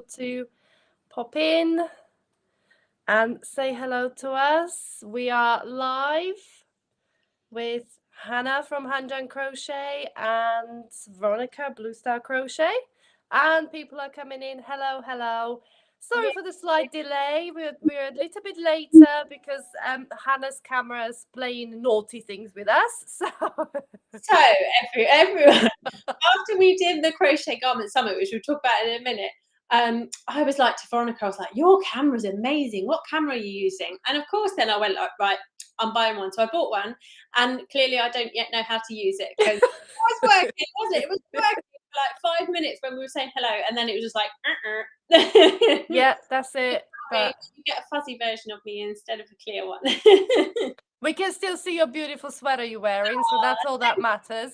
to pop in and say hello to us. We are live with Hannah from HanJan Crochet and Veronika Blue Star Crochet, and people are coming in. Hello, hello. Sorry for the slight delay. We're a little bit later because Hannah's camera is playing naughty things with us. So everyone, after we did the crochet garment summit, which we'll talk about in a minute, I was like to Veronika, I was like, your camera's amazing. What camera are you using? And of course, then I went like, right, I'm buying one. So I bought one, and clearly I don't yet know how to use it because it was working, wasn't it? It was working for like 5 minutes when we were saying hello, and then it was just like, Yeah, that's it. But you get a fuzzy version of me instead of a clear one. We can still see your beautiful sweater you're wearing, so that's all that matters.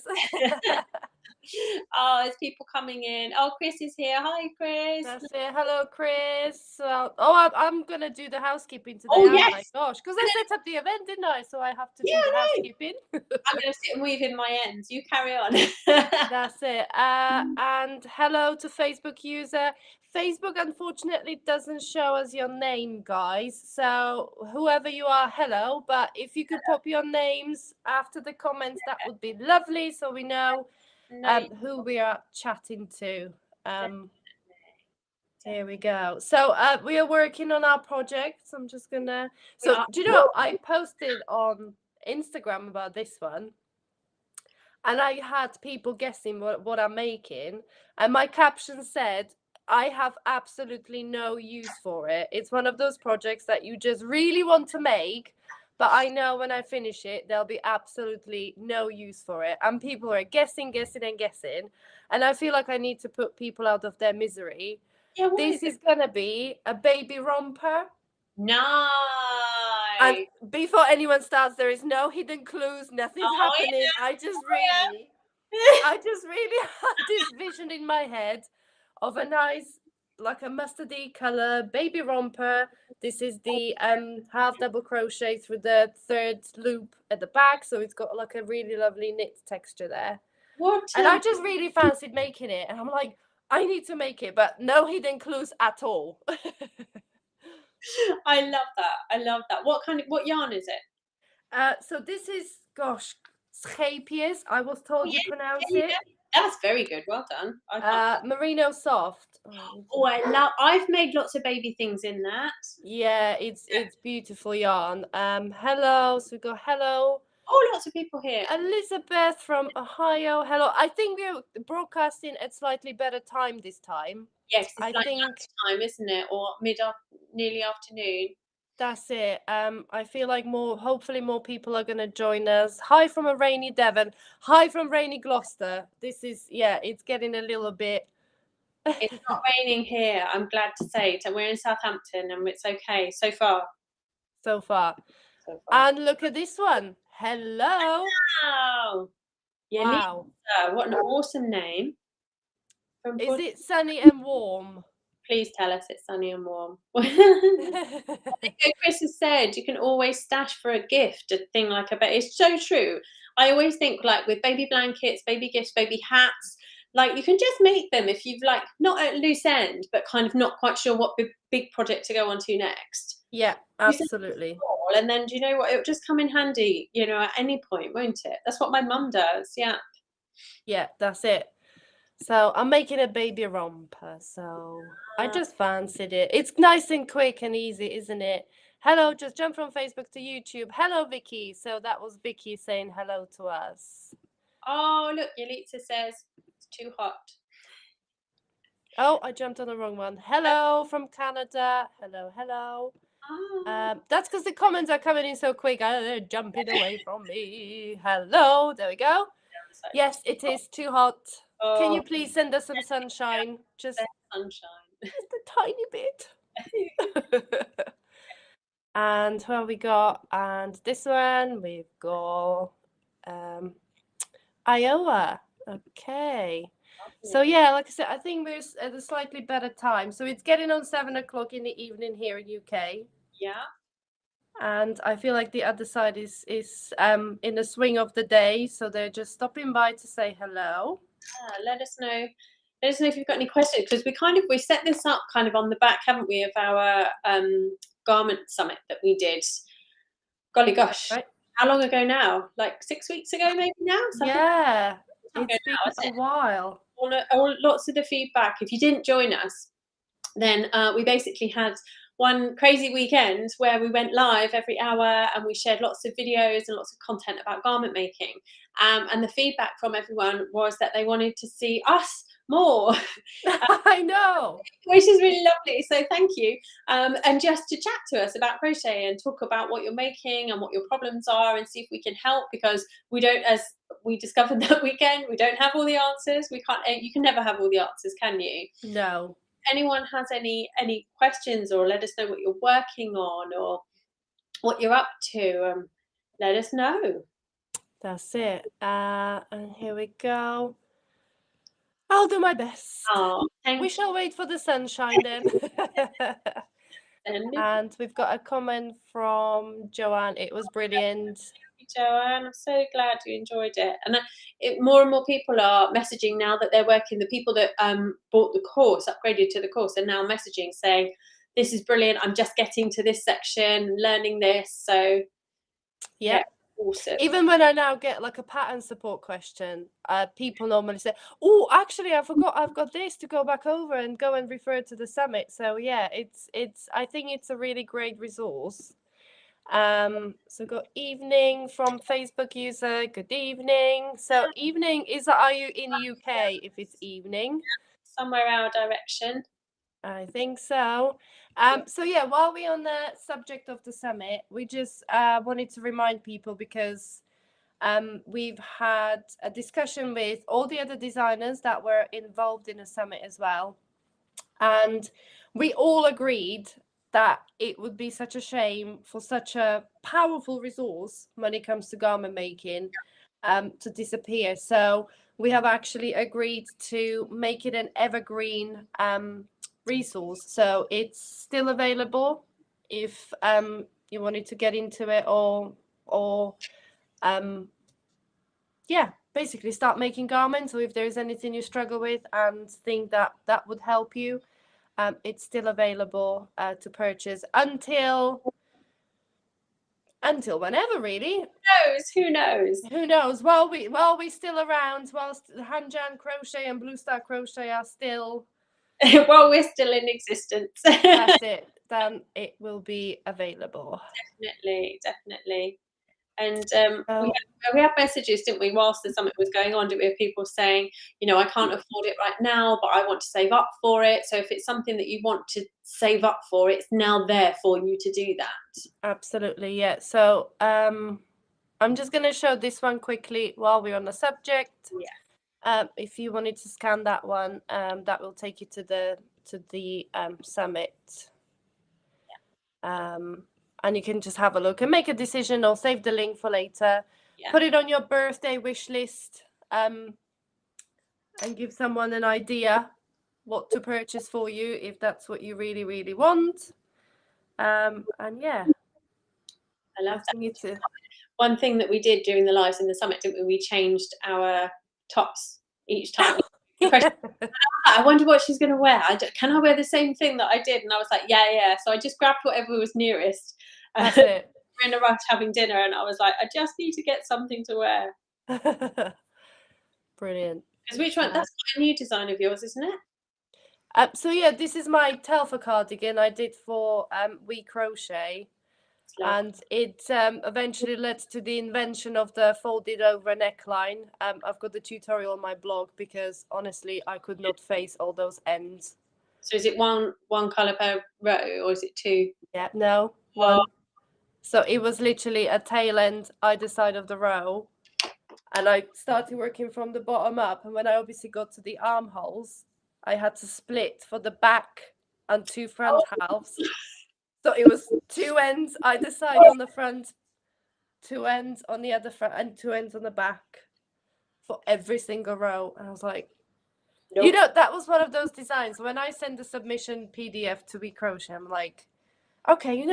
Oh, there's people coming in. Oh, Chris is here. Hi, Chris. That's it. Hello, Chris. I'm gonna do the housekeeping today. Oh, Oh yes. my gosh, because I set up the event, didn't I? So I have to do Yeah, the no. housekeeping. I'm going to sit and weave in my ends. You carry on. That's it. And hello to Facebook user. Facebook unfortunately doesn't show us your name, guys. So whoever you are, hello. But if you could pop your names after the comments, that would be lovely, so we know who we are chatting to. Here we go. So we are working on our projects. I'm just gonna. So do you know I posted on Instagram about this one, and I had people guessing what I'm making, and my caption said, I have absolutely no use for it. It's one of those projects that you just really want to make, but I know when I finish it, there'll be absolutely no use for it. And people are guessing. And I feel like I need to put people out of their misery. Yeah, This is going to be a baby romper. Nice. And before anyone starts, there is no hidden clues. Nothing's happening. Yeah. I just really had this vision in my head of a nice, like a mustardy color baby romper. This is the half double crochet through the third loop at the back, so it's got like a really lovely knit texture there. And I just really fancied making it, and I'm like, I need to make it, but no hidden clues at all. I love that. What yarn is it? So this is, gosh, Scheepjes. I was told you pronounce it. That's very good. Well done. Merino soft. I've made lots of baby things in that. Yeah, it's beautiful yarn. Hello. So we got hello. Oh, lots of people here. Elizabeth from Ohio. Hello. I think we're broadcasting at slightly better time this time. Yes, it's like lunchtime, isn't it? Or nearly afternoon. That's it. I feel like hopefully more people are gonna join us. Hi from a rainy Devon. Hi from rainy Gloucester. This is, it's getting a little bit. It's not raining here, I'm glad to say. So we're in Southampton and it's okay so far. So far. And look at this one. Hello. Wow. Wow. What an awesome name. Is it sunny and warm? Please tell us it's sunny and warm. I think Chris has said you can always stash for a gift a thing like a bed. It's so true. I always think like with baby blankets, baby gifts, baby hats, like you can just make them if you've like not at loose end, but kind of not quite sure what big project to go on to next. Yeah, absolutely. And then do you know what? It'll just come in handy, at any point, won't it? That's what my mum does. Yeah. Yeah, that's it. So I'm making a baby romper. So I just fancied it. It's nice and quick and easy, isn't it? Hello, just jump from Facebook to YouTube. Hello, Vicky. So that was Vicky saying hello to us. Oh, look, Yelitsa says it's too hot. Oh, I jumped on the wrong one. Hello from Canada. Hello, hello. That's because the comments are coming in so quick. They're jumping away from me. Hello. There we go. Yes, it is too hot. Can you please send us some sunshine? Just sunshine. Just a tiny bit. And who have we got? And this one we've got Iowa. Okay. So yeah, like I said, I think we're at a slightly better time. So it's getting on 7 o'clock in the evening here in UK. Yeah. And I feel like the other side is in the swing of the day, so they're just stopping by to say hello. Let us know let us know if you've got any questions, because we set this up kind of on the back, haven't we, of our garment summit that we did. Golly gosh, Right. how long ago now? Like 6 weeks ago, maybe now? Yeah, Something it's been a while. Lots of the feedback. If you didn't join us, then we basically had one crazy weekend where we went live every hour and we shared lots of videos and lots of content about garment making. And the feedback from everyone was that they wanted to see us more. I know. Which is really lovely. So thank you. And just to chat to us about crochet and talk about what you're making and what your problems are and see if we can help, because we don't, as we discovered that weekend, we don't have all the answers. We can't, you can never have all the answers, can you? No. Anyone has any questions, or let us know what you're working on or what you're up to, let us know. That's it. And here we go. I'll do my best. Oh, thank We you. shall wait for the sunshine then. And we've got a comment from Joanne. It was brilliant. Joanne, I'm so glad you enjoyed it. And more and more people are messaging now that they're working. The people that bought the course, upgraded to the course, are now messaging saying, this is brilliant, I'm just getting to this section, learning this. So yeah, awesome. Even when I now get like a pattern support question, people normally say, oh, actually, I forgot I've got this to go back over and go and refer to the summit. So yeah, I think it's a really great resource. So good evening from Facebook user. Good evening. So evening are you in UK if it's evening? Somewhere our direction. I think so. So yeah, while we're on the subject of the summit, we just wanted to remind people, because we've had a discussion with all the other designers that were involved in the summit as well. And we all agreed that it would be such a shame for such a powerful resource when it comes to garment making to disappear. So we have actually agreed to make it an evergreen resource. So it's still available if you wanted to get into it, or yeah, basically start making garments, or if there's anything you struggle with and think that would help you. It's still available to purchase until whenever, really. Who knows? Who knows? While we're still around, whilst HanJan Crochet and Blue Star Crochet are still while we're still in existence. That's it. Then it will be available. Definitely. And we had messages, didn't we, whilst the summit was going on? Didn't we have people saying, I can't afford it right now, but I want to save up for it. So if it's something that you want to save up for, it's now there for you to do that. Absolutely, yeah. So I'm just going to show this one quickly while we're on the subject. Yeah. If you wanted to scan that one, that will take you to the summit. Yeah. And you can just have a look and make a decision, or save the link for later. Yeah. Put it on your birthday wish list, and give someone an idea what to purchase for you if that's what you really, really want. And yeah, I love that. One thing that we did during the lives in the summit, didn't we? We changed our tops each time. I wonder what she's going to wear. Can I wear the same thing that I did? And I was like, yeah. So I just grabbed whatever was nearest. That's it. We're in a rush having dinner, and I was like, I just need to get something to wear. Brilliant. Because which one? That's a new design of yours, isn't it? So yeah, this is my Telfer cardigan I did for We Crochet. And it eventually led to the invention of the folded over neckline. I've got the tutorial on my blog, because honestly, I could not face all those ends. So is it one colour per row, or is it two? Yeah, no, one. So it was literally a tail end either side of the row. And I started working from the bottom up. And when I obviously got to the armholes, I had to split for the back and two front halves. So it was two ends either side on the front, two ends on the other front, and two ends on the back for every single row. And I was like, nope. That was one of those designs. When I send the submission PDF to We Crochet, I'm like, okay,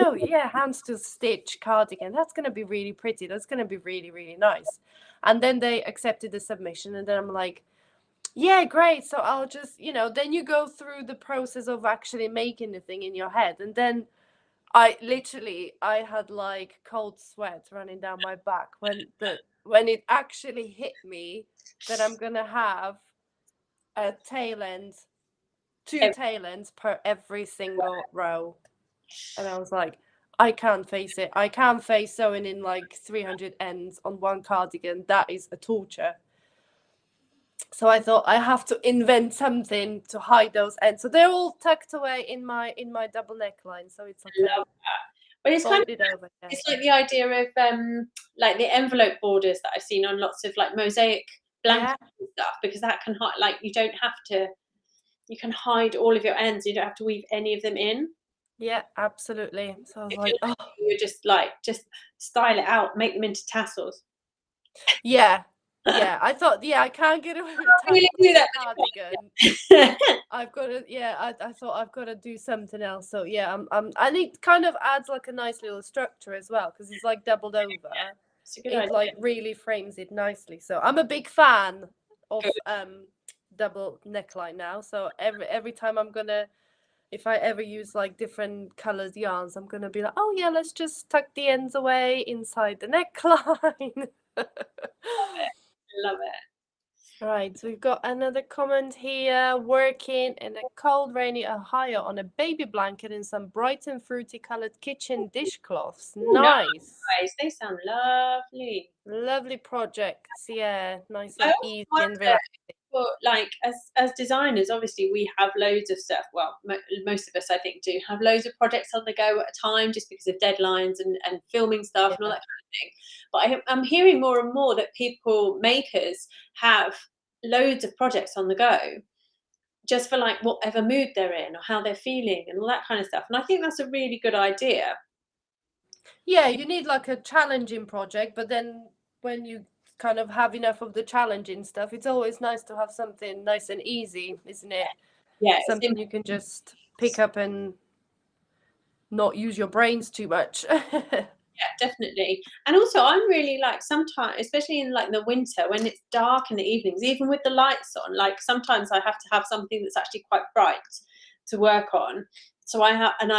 hands to stitch cardigan. That's going to be really pretty. That's going to be really, really nice. And then they accepted the submission. And then I'm like, Yeah, great. So I'll just, then you go through the process of actually making the thing in your head. And then I had like cold sweat running down my back when it actually hit me that I'm gonna have a tail end, two Ev- tail ends per every single row. And I was like, I can't face it. I can't face sewing in like 300 ends on one cardigan. That is a torture. So I thought I have to invent something to hide those ends. So they're all tucked away in my double neckline. So it's okay. Love that. But it's kind of Folded over. Yeah. it's like the idea of like the envelope borders that I've seen on lots of like mosaic blankets and stuff, because that can hide, like you don't have to, you can hide all of your ends. You don't have to weave any of them in. Yeah, absolutely. So I was If like, oh, you're just style it out, make them into tassels. yeah, yeah. I thought, yeah, I can't get away with Really tassels do on a that. cardigan. I've got to, yeah. I thought I've got to do something else. So yeah, and it kind of adds like a nice little structure as well because it's like doubled over. It's a good It idea. like really frames it nicely. So I'm a big fan of Good. double neckline now. So every time I'm gonna, if I ever use like different colored yarns, I'm gonna be like, oh yeah, let's just tuck the ends away inside the neckline. Love it. Right, so we've got another comment here. Working in a cold, rainy Ohio on a baby blanket in some bright and fruity colored kitchen dishcloths. Ooh, Nice. nice. They sound lovely. Lovely projects. Yeah, nice I and also easy and wonder, relaxing. well, like as designers, obviously we have loads of stuff. Well, most of us, I think, do have loads of projects on the go at a time, just because of deadlines and filming stuff and all Yeah. that kind of thing. But I'm hearing more and more that makers have loads of projects on the go, just for like whatever mood they're in or how they're feeling and all that kind of stuff. And I think that's a really good idea. Yeah, you need like a challenging project, but then when you kind of have enough of the challenging stuff, it's always nice to have something nice and easy, isn't it? Yeah, Something you can just pick up and not use your brains too much. yeah, definitely. And also, I'm really like sometimes, especially in like the winter when it's dark in the evenings, even with the lights on, like sometimes I have to have something that's actually quite bright to work on. So I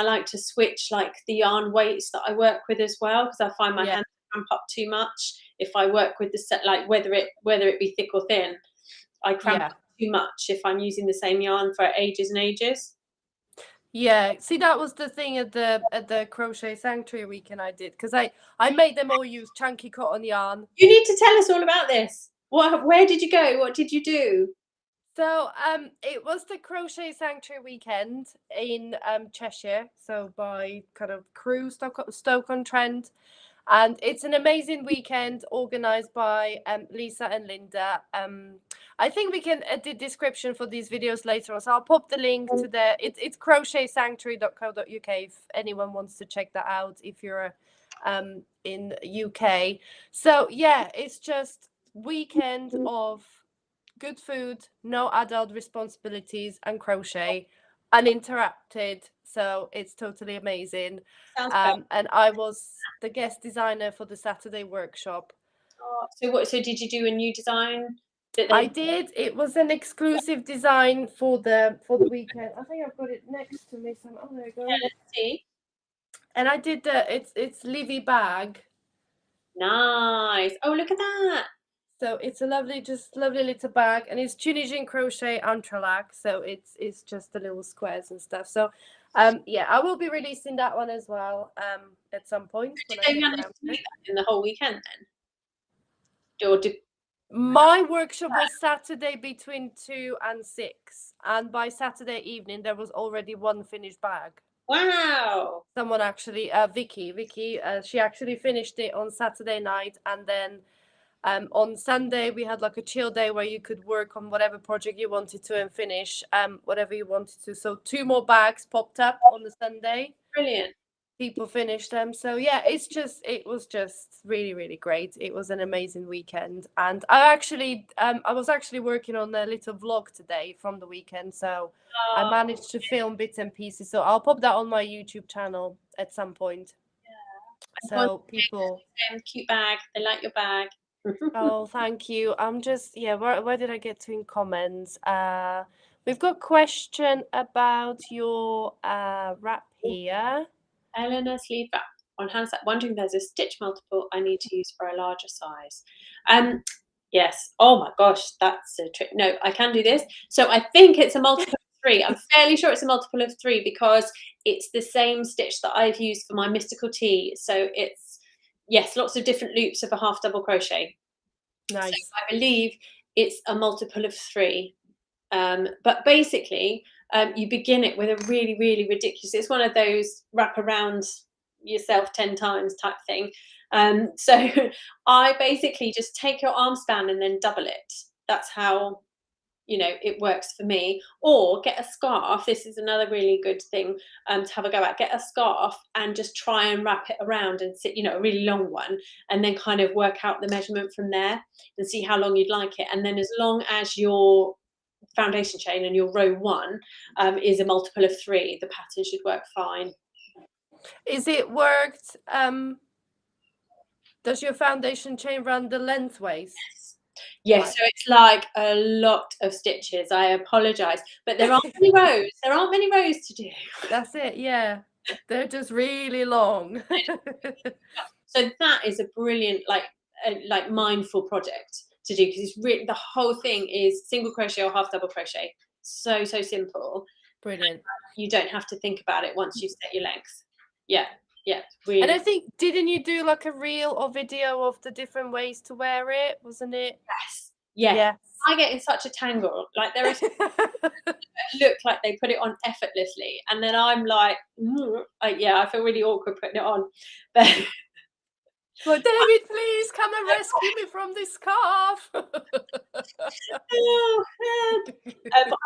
like to switch like the yarn weights that I work with as well, because I find my Yeah. hands cramp up too much if I work with the set, like whether it be thick or thin. I cramp Yeah. up too much if I'm using the same yarn for ages and ages. Yeah. See, that was the thing at the Crochet Sanctuary weekend I did, because I made them all use chunky cotton yarn. You need to tell us all about this. Where did you go? What did you do? So it was the Crochet Sanctuary weekend in Cheshire, so by kind of Crewe, Stoke-on-Trent. And it's an amazing weekend organized by Lisa and Linda. I think we can add the description for these videos later on. So I'll pop the link to it's crochetsanctuary.co.uk if anyone wants to check that out if you're in UK. So yeah, it's just weekend of good food, no adult responsibilities, and crochet, uninterrupted. So it's totally amazing. Sounds fun. And I was the guest designer for the Saturday workshop. Oh, so did you do a new design that I they did. It was an exclusive design for the weekend. I think I've got it next to me. Oh, there you go. let's see? And I did it's Livy bag. Nice. Oh, look at that. So it's a lovely, just lovely little bag, and it's Tunisian crochet entrelac. So it's just the little squares and stuff. So, yeah, I will be releasing that one as well. At some point when Did I they get manage around to to do it. that in the whole weekend then? Or did My workshop was Saturday between 2 and 6, and by Saturday evening there was already one finished bag. wow. Someone actually, Vicky, she actually finished it on Saturday night, and then on Sunday we had like a chill day where you could work on whatever project you wanted to and finish whatever you wanted to. So 2 more bags popped up on the Sunday. Brilliant. People finished them. So yeah, it was just really, really great. It was an amazing weekend. And I was actually working on a little vlog today from the weekend. So I Oh, managed to film bits and pieces. So I'll pop that on my YouTube channel at some point. yeah. So people, Cute bag. They like your bag. Oh, thank you. I'm just, yeah, where did I get to in comments? We've got question about your wrap here. Eleanor sleeve wrap on hand side, wondering if there's a stitch multiple I need to use for a larger size. Yes. Oh my gosh, that's a trick. No, I can do this. So I think it's a multiple of 3. I'm fairly sure it's a multiple of 3 because it's the same stitch that I've used for my mystical tea. So it's, yes, lots of different loops of a half double crochet. Nice. So I believe it's a multiple of 3. But basically, you begin it with a really, really ridiculous, it's one of those wrap around yourself 10 times type thing. So I basically just take your arm span and then double it. That's how, it works for me. Or get a scarf. This is another really good thing to have a go at. Get a scarf and just try and wrap it around and sit, a really long one, and then kind of work out the measurement from there and see how long you'd like it. And then as long as your foundation chain and your row 1 is a multiple of 3, the pattern should work fine. Is it worked? Does your foundation chain run the lengthways? Yes, Right. so it's like a lot of stitches. I apologise, but there aren't many rows. There aren't many rows to do. That's it, yeah. They're just really long. So that is a brilliant, like mindful project to do, because it's really, the whole thing is single crochet or half double crochet. So simple. Brilliant. You don't have to think about it once you've set your length. Yeah, really. And I think, didn't you do like a reel or video of the different ways to wear it? Wasn't it? Yes. Yes. I get in such a tangle. Like, there is look like they put it on effortlessly, and then I'm like, I feel really awkward putting it on. But Well, David, please come and rescue me from this scarf. oh, but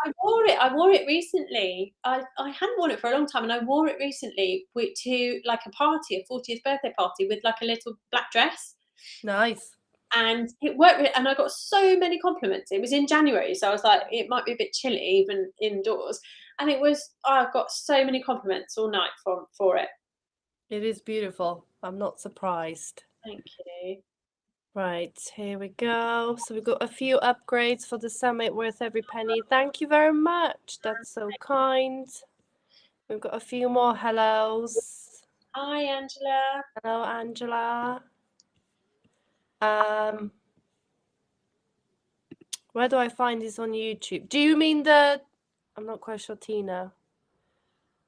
I wore it recently. I hadn't worn it for a long time, and I wore it recently to like a party, a 40th birthday party, with like a little black dress. Nice. And it worked, and I got so many compliments. It was in January, so I was like, it might be a bit chilly even indoors. And I got so many compliments all night for it. It is beautiful. I'm not surprised. Thank you. Right, here we go. So we've got a few upgrades for the summit worth every penny. Thank you very much. That's so kind. We've got a few more hellos. Hi, Angela. Hello, Angela. Where do I find this on YouTube? Do you mean I'm not quite sure, Tina.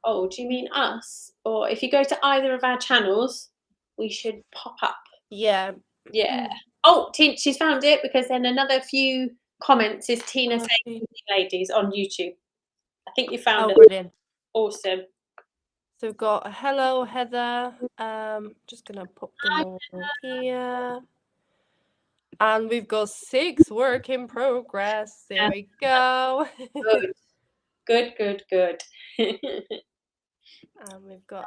Oh, do you mean us? Or if you go to either of our channels, we should pop up. Yeah. Yeah. Oh, she's found it, because then another few comments is Tina saying ladies on YouTube. I think you found it. Brilliant. Awesome. So we've got hello, Heather. Just gonna pop them all here. And we've got 6 work in progress. There we go. Good. And we've got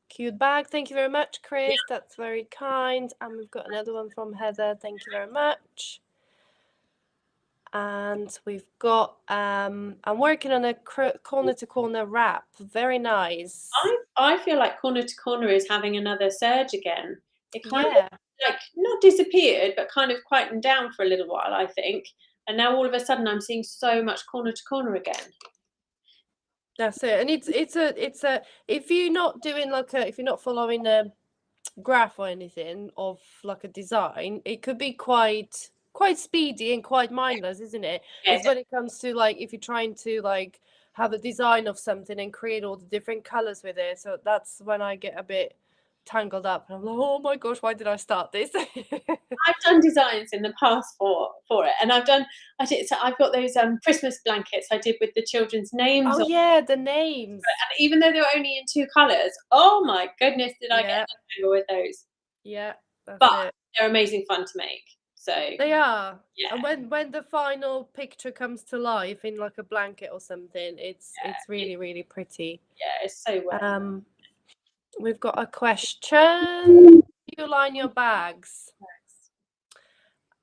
cute bag. Thank you very much, Chris. That's very kind. And we've got another one from Heather. Thank you very much. And we've got I'm working on a corner to corner wrap. Very nice. I feel like corner to corner is having another surge again. It kind of like not disappeared, but kind of quietened down for a little while, I think. And now all of a sudden I'm seeing so much corner to corner again. That's it. And it's a if you're not doing if you're not following a graph or anything of like a design, it could be quite speedy and quite mindless, isn't it? Yeah. It's when it comes to like if you're trying to like have a design of something and create all the different colors with it. So that's when I get a bit tangled up and I'm like, oh my gosh, why did I start this? I've done designs in the past for it, and I've got those Christmas blankets I did with the children's names. Oh yeah, the names. And even though they were only in 2 colours, oh my goodness, did I get tangled with those? Yeah, that's but it. They're amazing fun to make. So they are. Yeah. And when the final picture comes to life in like a blanket or something, it's really, really pretty. Yeah, it's so well. We've got a question. Do you line your bags?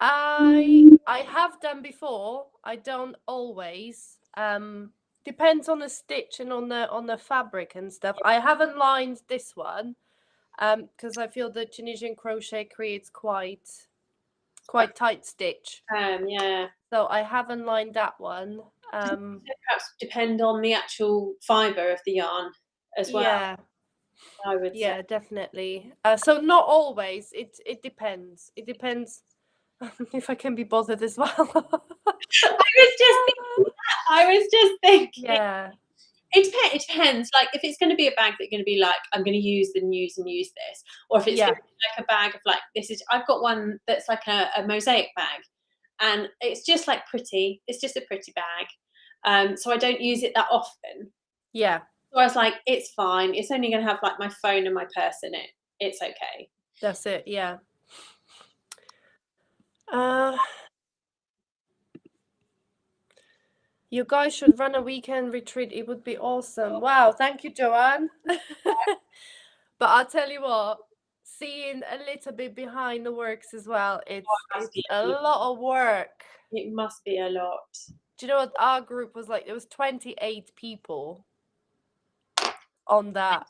I have done before. I don't always. Depends on the stitch and on the fabric and stuff. I haven't lined this one because I feel that Tunisian crochet creates quite quite tight stitch. Yeah. So I haven't lined that one. Perhaps depend on the actual fibre of the yarn as well. Yeah. I would say. Yeah, definitely. So not always. It depends. It depends if I can be bothered as well. I was just thinking. Yeah. It depends. Like if it's going to be a bag that's going to be like I'm going to use and use this, or if it's going to be like a bag of like this is. I've got one that's like a mosaic bag, and it's just like pretty. It's just a pretty bag. So I don't use it that often. Yeah. So I was like, it's fine. It's only going to have like my phone and my purse in it. It's okay. That's it. Yeah. You guys should run a weekend retreat. It would be awesome. Wow. Thank you, Joanne. But I'll tell you what, seeing a little bit behind the works as well, it's a lot of work. It must be a lot. Do you know what our group was like? There was 28 people on that.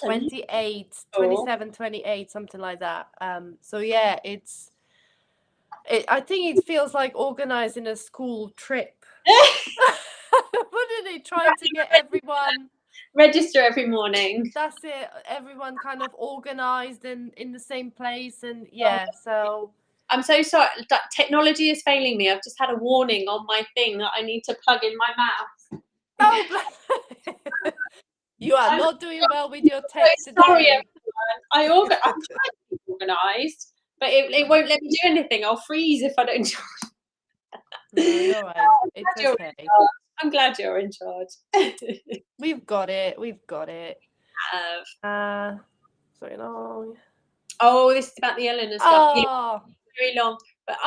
28, 27, 28, something like that. So yeah, I think it feels like organizing a school trip. Wouldn't it? Trying to get everyone register every morning. That's it. Everyone kind of organized in the same place, and yeah. So I'm so sorry. Technology is failing me. I've just had a warning on my thing that I need to plug in my mouse. Oh, you are not doing well with your tech today. Sorry, everyone. I'm trying to be organised, but it won't let me do anything. I'll freeze if I don't. No, you're right. It's okay. I'm glad you're in charge. We've got it. We've got it. Sorry, no. Oh, this is about the Eleanor stuff. Oh. Yeah, very long. But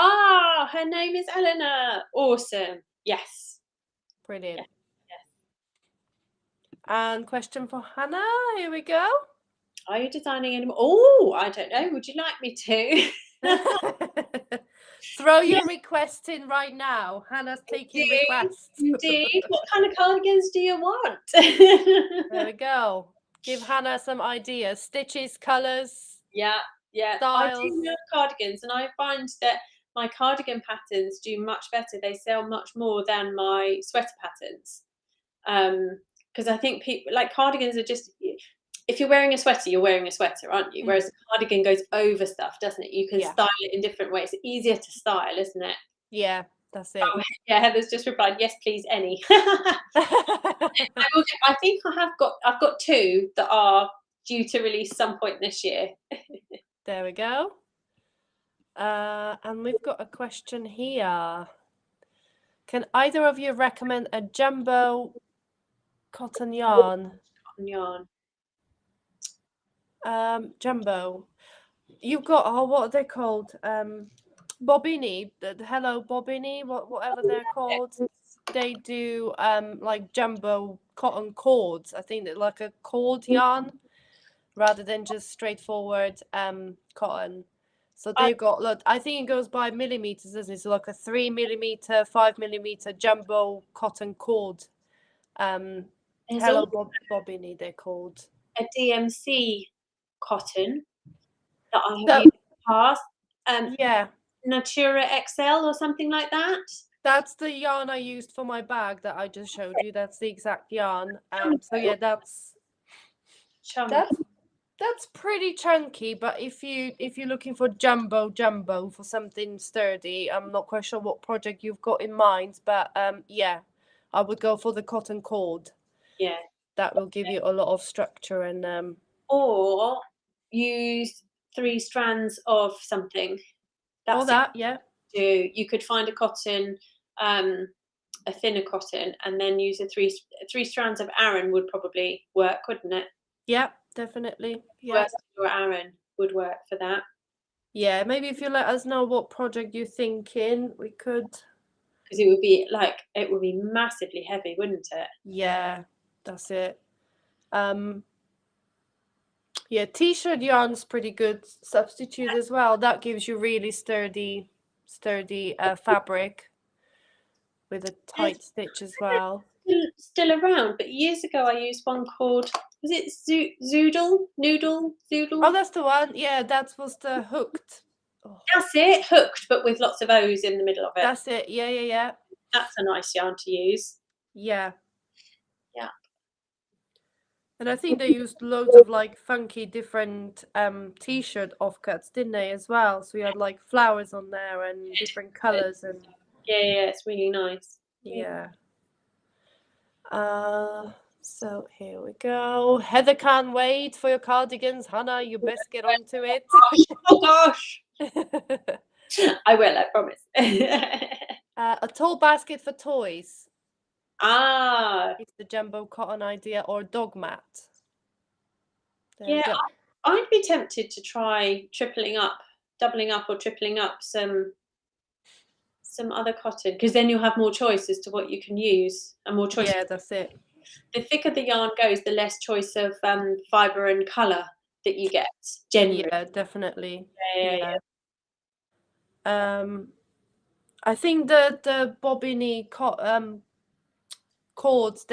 her name is Eleanor. Awesome. Yes. Brilliant. Yes. And question for Hannah. Here we go. Are you designing anymore? Oh, I don't know. Would you like me to? Throw your request in right now. Hannah's taking requests. Indeed. What kind of cardigans do you want? There we go. Give Hannah some ideas. Stitches, colours. Yeah. Styles. I do love cardigans, and I find that my cardigan patterns do much better. They sell much more than my sweater patterns. Because I think people like cardigans are just. If you're wearing a sweater, you're wearing a sweater, aren't you? Whereas a cardigan goes over stuff, doesn't it? You can style it in different ways. It's easier to style, isn't it? Yeah, that's it. Oh, yeah, Heather's just replied, yes, please, any. I think I've got two that are due to release some point this year. There we go. And we've got a question here. Can either of you recommend a jumbo cotton yarn? Jumbo. You've got what are they called? Bobini, the Hello Bobini, whatever they're called. They do like jumbo cotton cords. I think they're like a cord yarn rather than just straightforward cotton. So they've got, look, I think it goes by millimeters, doesn't it? So like a 3 millimeter, 5 millimeter jumbo cotton cord. Hello Bobini, they're called. A DMC cotton that I have used in the past. Yeah. Natura XL or something like that. That's the yarn I used for my bag that I just showed you. That's the exact yarn. So yeah, that's pretty chunky. But if you're looking for jumbo for something sturdy, I'm not quite sure what project you've got in mind. But yeah, I would go for the cotton cord. Yeah, that will give you a lot of structure and. Or use 3 strands of something. Yeah. You could find a cotton, a thinner cotton, and then use a three strands of Aran would probably work, wouldn't it? Yeah, definitely. Yeah. Or Aran would work for that. Yeah, maybe if you let us know what project you're thinking, we could. Because it would be massively heavy, wouldn't it? Yeah, that's it. Yeah, t-shirt yarn's pretty good substitute as well. That gives you really sturdy fabric with a tight stitch as well. Still around, but years ago I used one called, was it Noodle? Oh, that's the one. Yeah, that was the hooked Oh, That's it, hooked, but with lots of O's in the middle of it. that's it. Yeah. That's a nice yarn to use. Yeah. Yeah. And I think they used loads of like funky different t-shirt offcuts, didn't they, as well? So you had like flowers on there and different colours and Yeah, it's really nice. yeah. So here we go. Heather can't wait for your cardigans. Hannah, you best get onto it. Oh gosh. I will, I promise. A tall basket for toys. It's the jumbo cotton idea, or dog mat. There we yeah, go. I'd be tempted to try doubling up or tripling up some other cotton, because then you'll have more choice as to what you can use and more choice. Yeah, that's it. The thicker the yarn goes, the less choice of fibre and colour that you get generally. Yeah, definitely. Yeah. I think the Bobini cords,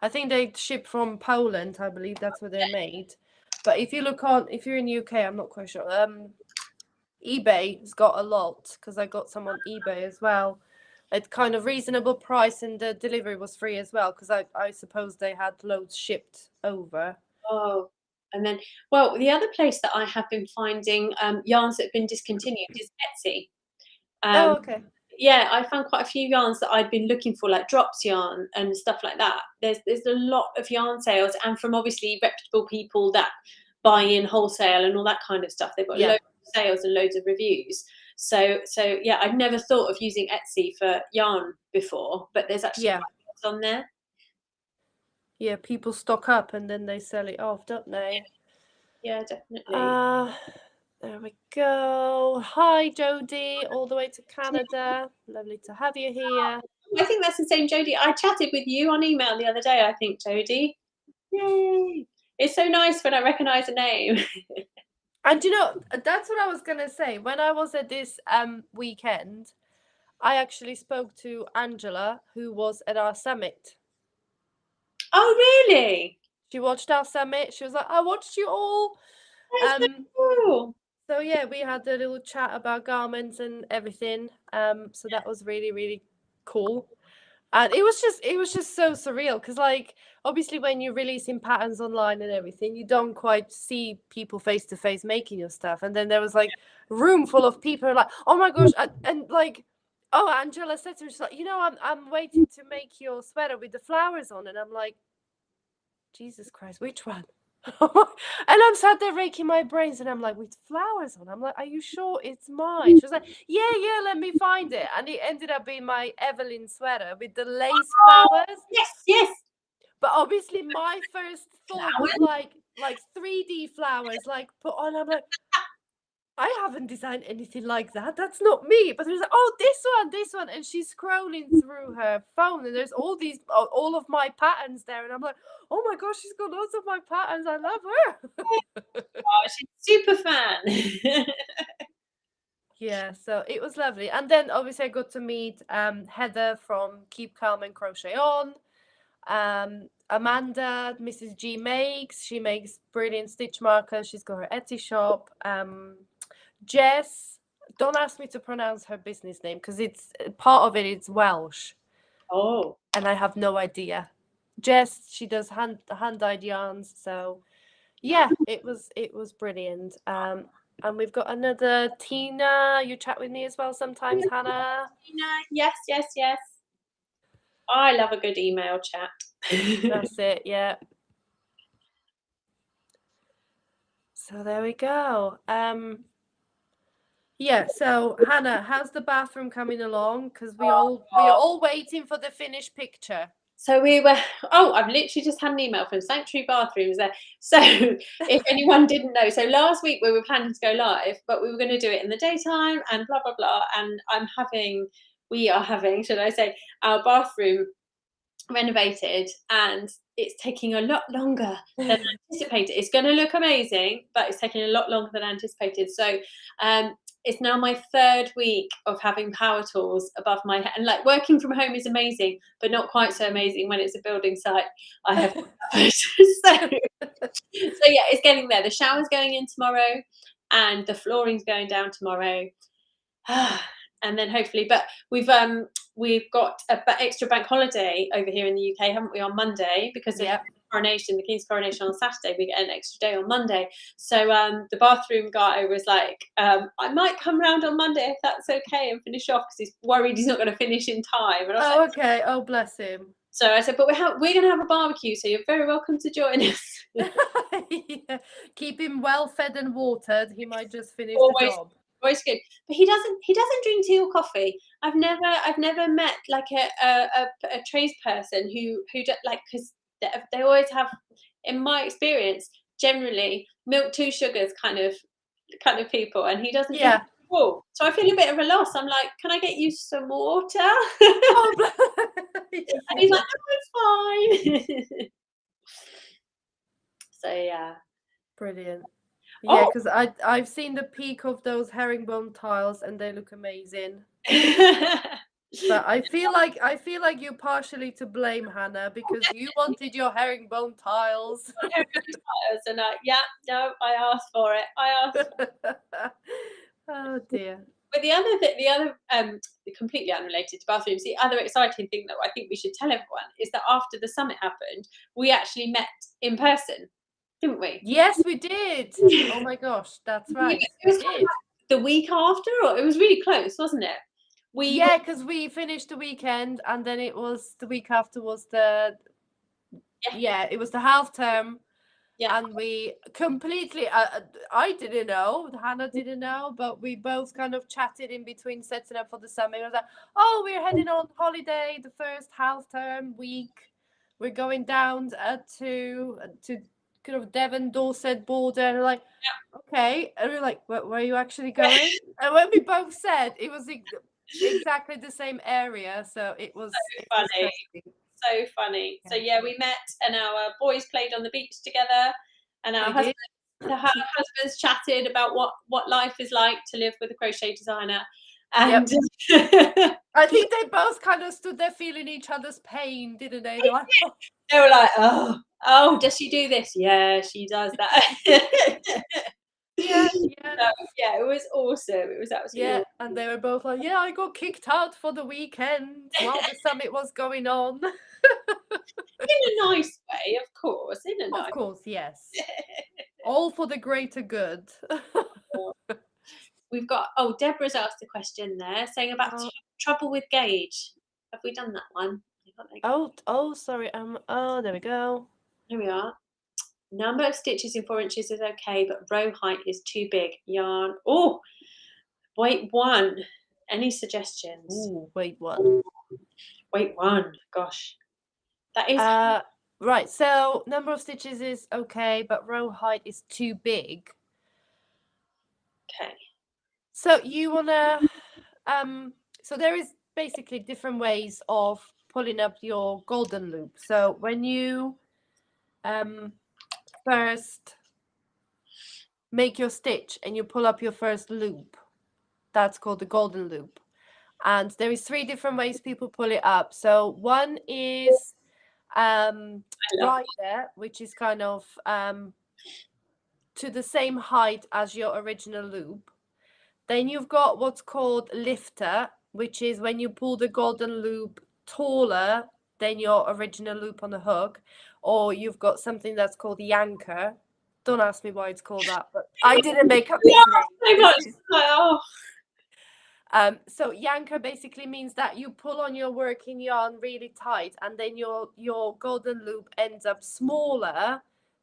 I think they ship from Poland. I believe that's where they're made. But if you're in UK, I'm not quite sure. eBay's got a lot, because I got some on eBay as well. At kind of reasonable price, and the delivery was free as well, because I suppose they had loads shipped over. Oh, and then, well, the other place that I have been finding yarns that have been discontinued is Etsy. Oh, okay. Yeah, I found quite a few yarns that I'd been looking for, like drops yarn and stuff like that. There's a lot of yarn sales, and from obviously reputable people that buy in wholesale and all that kind of stuff. They've got Yeah. loads of sales and loads of reviews. So yeah, I'd never thought of using Etsy for yarn before, but there's actually quite lots on there. Yeah, people stock up and then they sell it off, don't they? Yeah, definitely. There we go. Hi, Jodie, all the way to Canada. Lovely to have you here. I think that's the same Jodie. I chatted with you on email the other day, I think, Jodie. Yay! It's so nice when I recognise a name. And that's what I was gonna say. When I was at this weekend, I actually spoke to Angela, who was at our summit. Oh, really? She watched our summit. She was like, I watched you all. That's so cool. So yeah, we had a little chat about garments and everything. So that was really, really cool. And it was just so surreal, because like obviously when you're releasing patterns online and everything, you don't quite see people face to face making your stuff. And then there was like a room full of people like, oh my gosh, and like, oh, Angela said to me, she's like, I'm waiting to make your sweater with the flowers on, and I'm like, Jesus Christ, which one? And I'm sat there raking my brains, and I'm like, with flowers on. I'm like, are you sure it's mine? She was like, yeah, let me find it. And it ended up being my Evelyn sweater with the lace flowers. Yes. But obviously my first thought was like 3D flowers, like put on. I'm like, I haven't designed anything like that. That's not me. But there's like, oh, this one. And she's scrolling through her phone, and there's all of my patterns there. And I'm like, oh my gosh, she's got lots of my patterns. I love her. Oh, she's super fan. Yeah, so it was lovely. And then obviously I got to meet Heather from Keep Calm and Crochet On. Amanda, Mrs. G makes. She makes brilliant stitch markers. She's got her Etsy shop. Jess, don't ask me to pronounce her business name, because it's part of it's Welsh. Oh. And I have no idea. Jess, she does hand-dyed yarns. So yeah, it was brilliant. And we've got another Tina. You chat with me as well sometimes, Hannah. Tina, yes. I love a good email chat. That's it, yeah. So there we go. Yeah, so Hannah, how's the bathroom coming along? Because we're all waiting for the finished picture. So I've literally just had an email from Sanctuary Bathrooms there. So if anyone didn't know, so last week we were planning to go live, but we were going to do it in the daytime and blah, blah, blah. And we are having, should I say, our bathroom renovated, and it's taking a lot longer than anticipated. It's going to look amazing, but it's taking a lot longer than anticipated. So it's now my third week of having power tools above my head, and like working from home is amazing, but not quite so amazing when it's a building site. I have so yeah, it's getting there. The shower's going in tomorrow. and the flooring's going down tomorrow. And then hopefully, but we've got an extra bank holiday over here in the UK, haven't we, on Monday, because of coronation, the King's coronation on Saturday. We get an extra day on Monday. So the bathroom guy was like, I might come round on Monday if that's okay and finish off, because he's worried he's not going to finish in time. And I was like, okay. Oh, bless him. So I said, but we're going to have a barbecue, so you're very welcome to join us. Yeah. Keep him well fed and watered. He might just finish the job. Always good, but he doesn't drink tea or coffee. I've never met like a tradesperson who like, because they always have, in my experience, generally milk, 2 sugars kind of people, and he doesn't. Yeah. So I feel a bit of a loss. I'm like, can I get you some water? Oh, and he's like, no, it's fine. So yeah, brilliant. Yeah, because I've seen the peak of those herringbone tiles and they look amazing. But I feel like you're partially to blame, Hannah, because you wanted your herringbone tiles. And I asked for it. Oh dear. But the other completely unrelated to bathrooms, the other exciting thing that I think we should tell everyone is that after the summit happened, we actually met in person, didn't we? Yes, we did. Oh my gosh, that's right. It was kind of like the week after, or it was really close, wasn't it? Because we finished the weekend, and then it was the week after was the it was the half term. Yeah, and we completely I didn't know, Hannah didn't know, but we both kind of chatted in between setting up for the summit. I was like, oh, we're heading on holiday the first half term week. We're going down to kind of Devon Dorset border, and we're like, okay, and we're like, where are you actually going? And when we both said, it was exactly the same area, so it was funny. So funny. So yeah, we met, and our boys played on the beach together, and our husbands chatted about what life is like to live with a crochet designer. And I think they both kind of stood there feeling each other's pain, didn't they? They were like, oh, does she do this? Yeah, she does that. Yeah. It was awesome. It was absolutely awesome. And they were both like, I got kicked out for the weekend while the summit was going on. In a nice way, of course. Of course, yes. All for the greater good. We've got, Deborah's asked a question there saying about trouble with gauge. Have we done that one? Sorry. There we go. Here we are. Number of stitches in 4 inches is okay, but row height is too big. Yarn. Oh, weight 1. Any suggestions? Ooh, weight 1. Weight 1. Gosh, that is right. So number of stitches is okay, but row height is too big. Okay. So you wanna so there is basically different ways of pulling up your golden loop. So when you first make your stitch and you pull up your first loop, that's called the golden loop. And there is 3 different ways people pull it up. So one is right there, which is kind of to the same height as your original loop. Then you've got what's called lifter, which is when you pull the golden loop taller than your original loop on the hook. Or you've got something that's called yanker. Don't ask me why it's called that, but I didn't make up this name. So yanker basically means that you pull on your working yarn really tight, and then your golden loop ends up smaller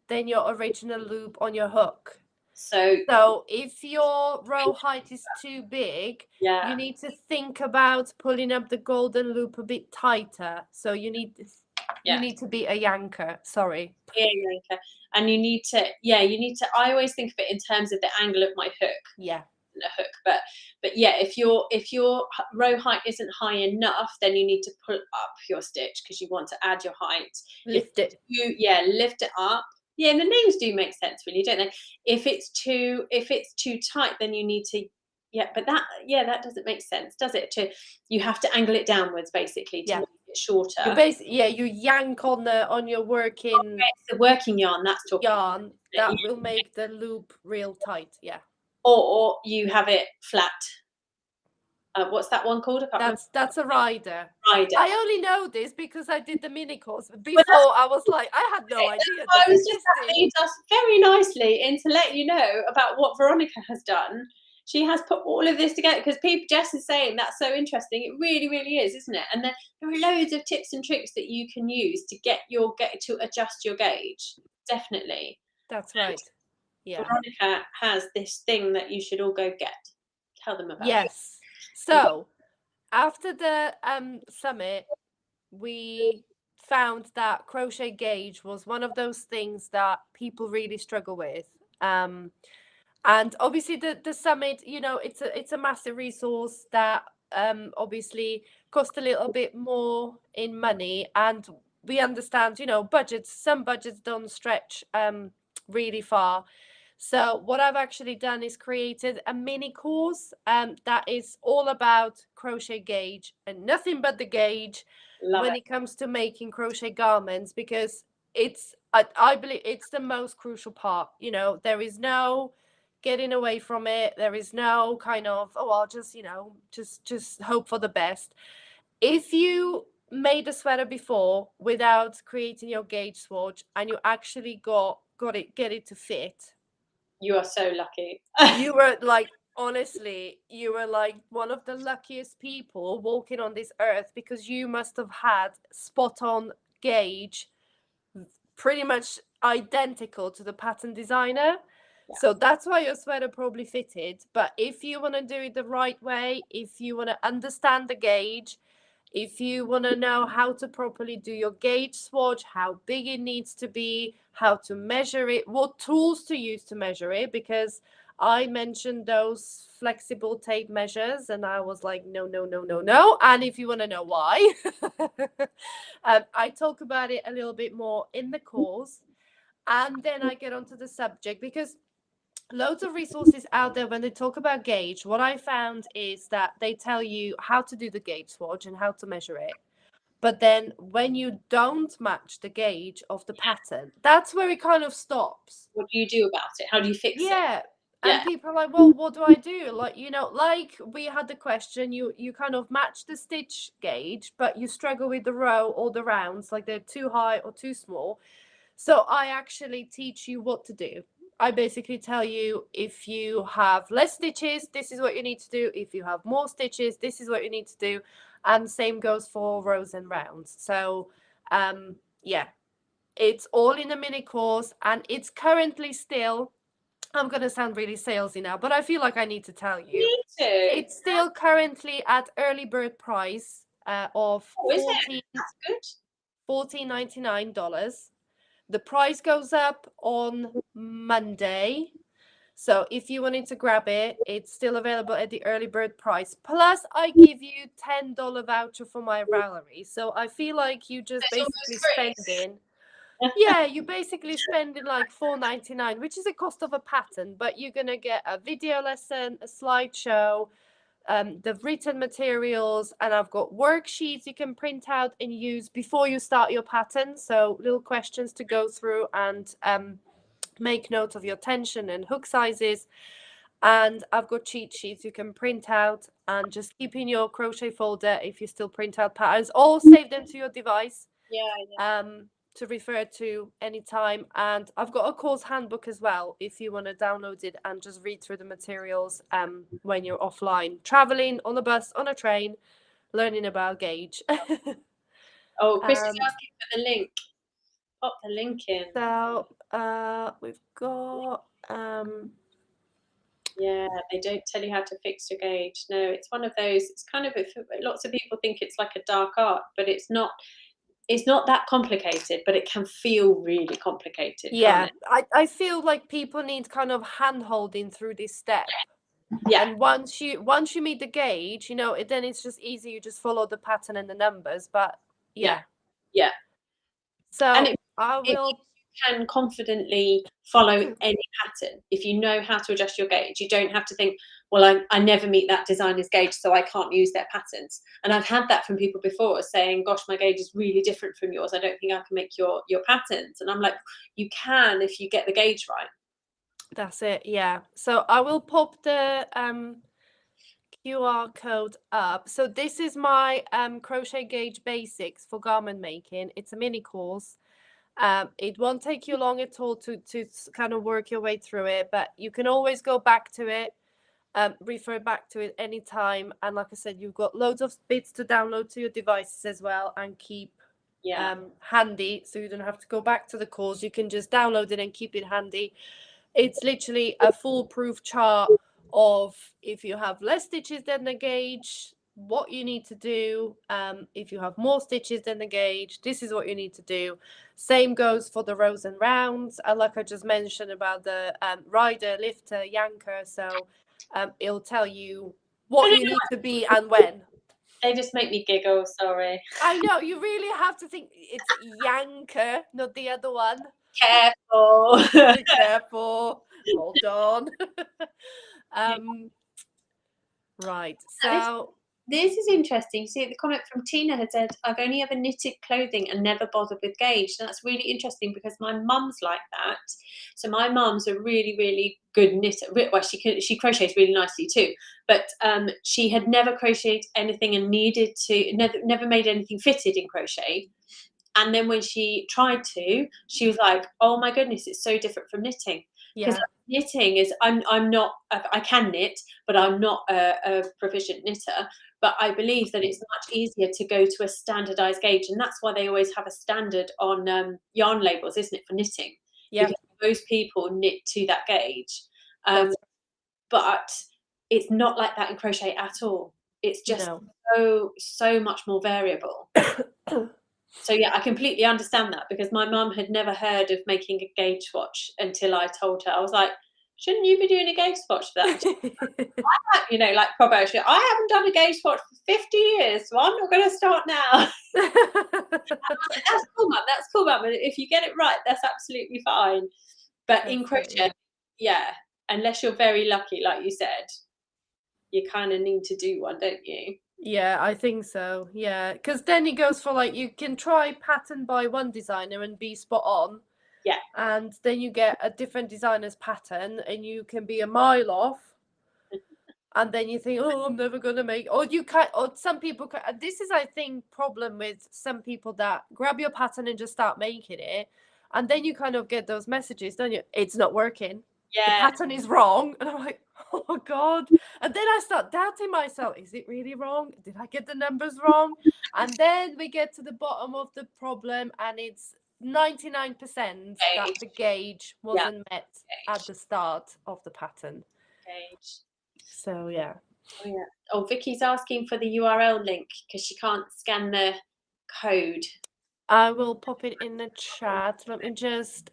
than your original loop on your hook. So if your row height is too big, you need to think about pulling up the golden loop a bit tighter. So you need to be a yanker. Sorry. Yeah, yanker. And you need to. I always think of it in terms of the angle of my hook. Yeah. A hook, but if your row height isn't high enough, then you need to pull up your stitch because you want to add your height. Lift it up. Yeah, and the names do make sense, really, don't they? If it's too tight, then you need to. Yeah, but that doesn't make sense, does it? You have to angle it downwards, basically, to make it shorter. You yank on your working. Okay, it's the working yarn that's talking. Yarn that will make the loop real tight. Yeah. or you have it flat. What's that one called? I can't remember. That's a rider. Rider. I only know this because I did the mini course. Before Well, I was like, I had no idea I this was just existed. lead us very nicely in to let you know about what Veronika has done. She has put all of this together because Jess is saying that's so interesting. It really, really is, isn't it? And there are loads of tips and tricks that you can use to to adjust your gauge. Definitely. That's right. Yeah. Veronika has this thing that you should all go get. Tell them about it. Yes. So after the summit, we found that crochet gauge was one of those things that people really struggle with. And obviously the summit, you know, it's a massive resource that obviously cost a little bit more in money, and we understand, you know, budgets, some budgets don't stretch really far. So what I've actually done is created a mini course that is all about crochet gauge and nothing but the gauge when it comes to making crochet garments, because I believe it's the most crucial part. You know, there is no getting away from it. There is no kind of, oh, I'll just, you know, just hope for the best. If you made a sweater before without creating your gauge swatch and you actually get it to fit, you are so lucky. you were like, honestly, you were like one of the luckiest people walking on this earth, because you must have had spot on gauge, pretty much identical to the pattern designer. Yeah. So that's why your sweater probably fitted. But if you want to do it the right way, if you want to understand the gauge, if you want to know how to properly do your gauge swatch, how big it needs to be, how to measure it, what tools to use to measure it, because I mentioned those flexible tape measures and I was like, no, no, no, no, no. And if you want to know why, I talk about it a little bit more in the course. And then I get onto the subject, because loads of resources out there when they talk about gauge, what I found is that they tell you how to do the gauge swatch and how to measure it. But then when you don't match the gauge of the pattern, that's where it kind of stops. What do you do about it? How do you fix it? Yeah. Yeah. And people are like, well, what do I do? Like, you know, like we had the question, you kind of match the stitch gauge, but you struggle with the row or the rounds, like they're too high or too small. So I actually teach you what to do. I basically tell you, if you have less stitches, this is what you need to do. If you have more stitches, this is what you need to do. And same goes for rows and rounds. So yeah, it's all in a mini course, and it's currently still, I'm going to sound really salesy now, but I feel like I need to tell you. Me too. It's still currently at early bird price of $14.99. The price goes up on Monday. So if you wanted to grab it, it's still available at the early bird price. Plus, I give you $10 voucher for my Ravelry. So I feel like you just basically spending. Yeah, you basically spending like $4.99, which is the cost of a pattern, but you're gonna get a video lesson, a slideshow, the written materials, and I've got worksheets you can print out and use before you start your pattern. So little questions to go through and make note of your tension and hook sizes. And I've got cheat sheets you can print out and just keep in your crochet folder if you still print out patterns, or save them to your device. Yeah. To refer to anytime. And I've got a course handbook as well if you want to download it and just read through the materials when you're offline, traveling, on a bus, on a train, learning about gauge. Oh, Chris is asking for the link. Pop the link in. So we've got yeah, they don't tell you how to fix your gauge. No, it's one of those, it's kind of, lots of people think it's like a dark art, but it's not. It's not that complicated, but it can feel really complicated. Yeah, I feel like people need kind of hand holding through this step. Yeah. And once you meet the gauge, you know, then it's just easy. You just follow the pattern and the numbers. But yeah. So and I will. You can confidently follow any pattern if you know how to adjust your gauge. You don't have to think, well, I never meet that designer's gauge, so I can't use their patterns. And I've had that from people before saying, gosh, my gauge is really different from yours. I don't think I can make your patterns. And I'm like, you can if you get the gauge right. That's it. Yeah. So I will pop the QR code up. So this is my crochet gauge basics for garment making. It's a mini course. It won't take you long at all to kind of work your way through it, but you can always go back to it, refer back to it anytime. And like I said, you've got loads of bits to download to your devices as well and keep handy, so you don't have to go back to the course. You can just download it and keep it handy. It's literally a foolproof chart of if you have less stitches than the gauge, what you need to do. If you have more stitches than the gauge, this is what you need to do. Same goes for the rows and rounds. And like I just mentioned about the rider, lifter, yanker. So it'll tell you what you need to be and when. They just make me giggle, sorry. I know, you really have to think it's yanker, not the other one. Careful. Be careful. Hold on. Right. So this is interesting. See, the comment from Tina had said, "I've only ever knitted clothing and never bothered with gauge." And that's really interesting because my mum's like that. So my mum's a really, really good knitter. Well, she crochets really nicely too, but she had never crocheted anything and needed to never made anything fitted in crochet. And then when she tried to, she was like, "Oh my goodness, it's so different from knitting." Because knitting is, I'm not, I can knit, but I'm not a proficient knitter. But I believe that it's much easier to go to a standardized gauge, and that's why they always have a standard on yarn labels, isn't it, for knitting? yeah, Because most people knit to that gauge. But it's not like that in crochet at all. It's just so much more variable. So yeah, I completely understand that because my mum had never heard of making a gauge swatch until I told her. I was like, "Shouldn't you be doing a gauge swatch for that?" You know, like proper. I haven't done a gauge swatch for 50 years, so I'm not going to start now. Like, that's cool, mum. That's cool, mum. And if you get it right, that's absolutely fine. But in crochet, yeah, unless you're very lucky, like you said, you kind of need to do one, don't you? Yeah, I think so. Yeah, because then it goes for like you can try pattern by one designer and be spot on. Yeah. And then you get a different designer's pattern and you can be a mile off. And then you think, oh, I'm never gonna make. Or you can't. Or some people. This is, I think, problem with some people that grab your pattern and just start making it, and then you kind of get those messages, don't you? It's not working. The pattern is wrong, and I'm like, oh god. And then I start doubting myself. Is it really wrong? Did I get the numbers wrong? And then we get to the bottom of the problem, and it's 99% that the gauge wasn't met at the start of the pattern. So yeah. Oh yeah. Oh, Vicky's asking for the URL link because she can't scan the code. I will pop it in the chat. Let me just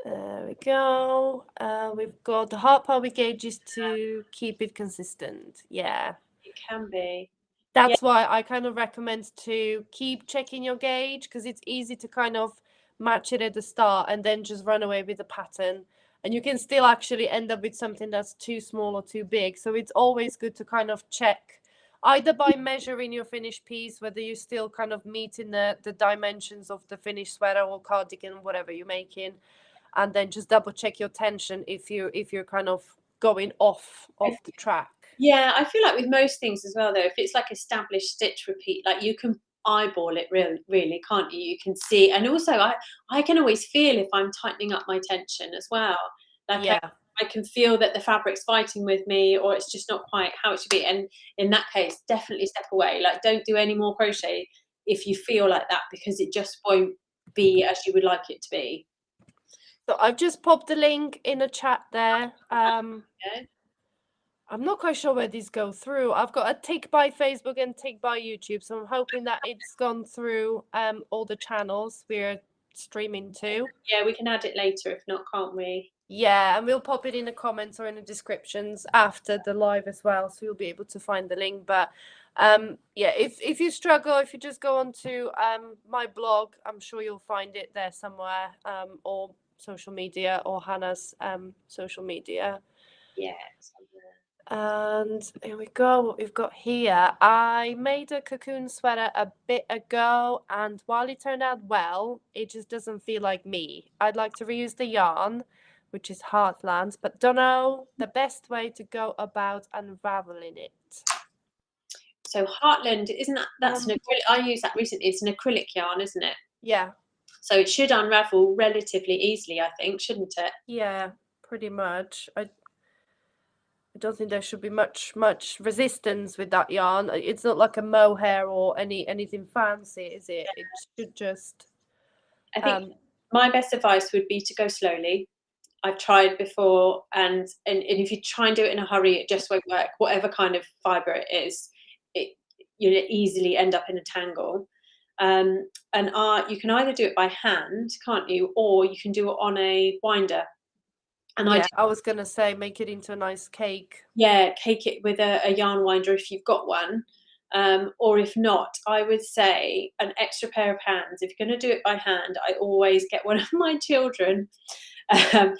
there we go. We've got the hard part with gauges to keep it consistent. Yeah. It can be. That's why I kind of recommend to keep checking your gauge because it's easy to kind of match it at the start and then just run away with the pattern. And you can still actually end up with something that's too small or too big. So it's always good to kind of check either by measuring your finished piece, whether you still kind of meeting the dimensions of the finished sweater or cardigan, whatever you're making, and then just double check your tension if you're kind of going off the track. Yeah, I feel like with most things as well, though, if it's like established stitch repeat, like you can eyeball it really, can't you? You can see, and also I can always feel if I'm tightening up my tension as well. Like I can feel that the fabric's fighting with me, or it's just not quite how it should be. And in that case, definitely step away. Like, don't do any more crochet if you feel like that, because it just won't be as you would like it to be. So I've just popped the link in the chat there. I'm not quite sure where these go through. I've got a tick by Facebook and tick by YouTube, so I'm hoping that it's gone through all the channels we're streaming to. Yeah, we can add it later if not, can't we? Yeah, and we'll pop it in the comments or in the descriptions after the live as well, so you'll be able to find the link. But yeah, if you struggle, if you just go onto my blog, I'm sure you'll find it there somewhere, or social media, or Hannah's social media. Yeah. And here we go, what we've got here. I made a cocoon sweater a bit ago, and while it turned out well, it just doesn't feel like me. I'd like to reuse the yarn, which is Heartland, but don't know the best way to go about unraveling it. So Heartland, isn't that's an acrylic? I used that recently. It's an acrylic yarn, isn't it? Yeah. So it should unravel relatively easily, I think, shouldn't it? Yeah, pretty much. I don't think there should be much resistance with that yarn. It's not like a mohair or anything fancy, is it? It should just. I think my best advice would be to go slowly. I've tried before, and if you try and do it in a hurry, it just won't work. Whatever kind of fibre it is, you'll easily end up in a tangle. And you can either do it by hand, can't you, or you can do it on a winder. And yeah, I was gonna say make it into a nice cake. Yeah, cake it with a yarn winder if you've got one. Or if not, I would say an extra pair of hands. If you're going to do it by hand, I always get one of my children to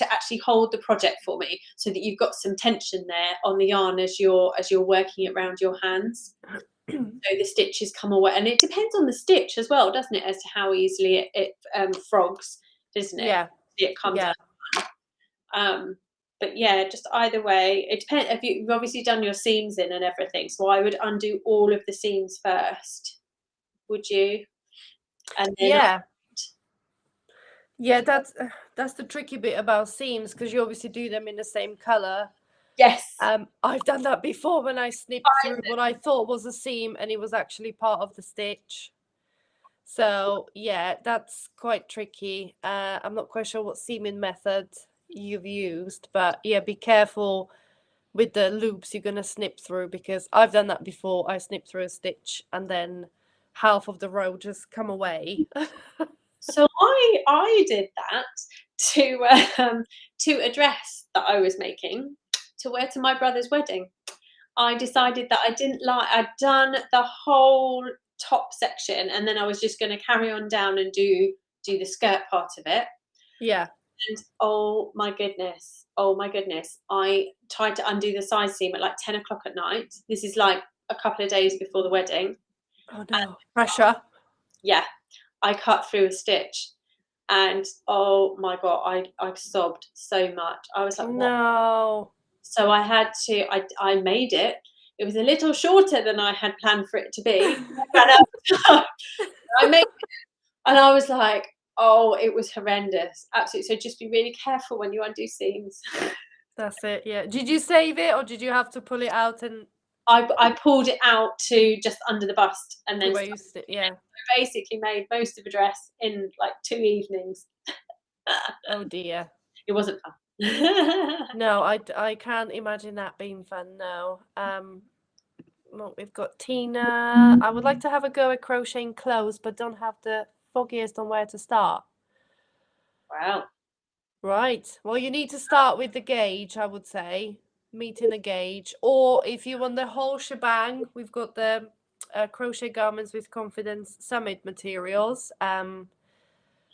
actually hold the project for me, so that you've got some tension there on the yarn as you're working it around your hands. So the stitches come away, and it depends on the stitch as well, doesn't it, as to how easily it frogs, doesn't it? Yeah, it comes out. But yeah, just either way, it depends. You've obviously done your seams in and everything, so I would undo all of the seams first. Would you? And then yeah, that's the tricky bit about seams, because you obviously do them in the same color. Yes. I've done that before when I snipped through what I thought was a seam, and it was actually part of the stitch. So yeah, that's quite tricky. I'm not quite sure what seaming method you've used, but yeah, be careful with the loops you're gonna snip through, because I've done that before. I snipped through a stitch and then half of the row just come away. So I did that to a dress that I was making to wear to my brother's wedding. I decided that I'd done the whole top section, and then I was just going to carry on down and do the skirt part of it. Yeah. And oh my goodness, I tried to undo the side seam at like 10 o'clock at night. This is like a couple of days before the wedding. Oh no, pressure. Yeah, I cut through a stitch, and oh my god, I sobbed so much. I was like, what? No. So I had to, I made it. It was a little shorter than I had planned for it to be. I made it, and I was like, oh, it was horrendous. Absolutely. So just be really careful when you undo seams. That's it, yeah. Did you save it, or did you have to pull it out? And I pulled it out to just under the bust, and then yeah. I basically made most of a dress in like 2 evenings. Oh dear. It wasn't fun. No, I can't imagine that being fun. No. Well, we've got Tina. I would like to have a go at crocheting clothes, but don't have the foggiest on where to start. Wow. Right. Well, you need to start with the gauge, I would say, meeting the gauge. Or if you want the whole shebang, we've got the Crochet Garments with Confidence Summit materials.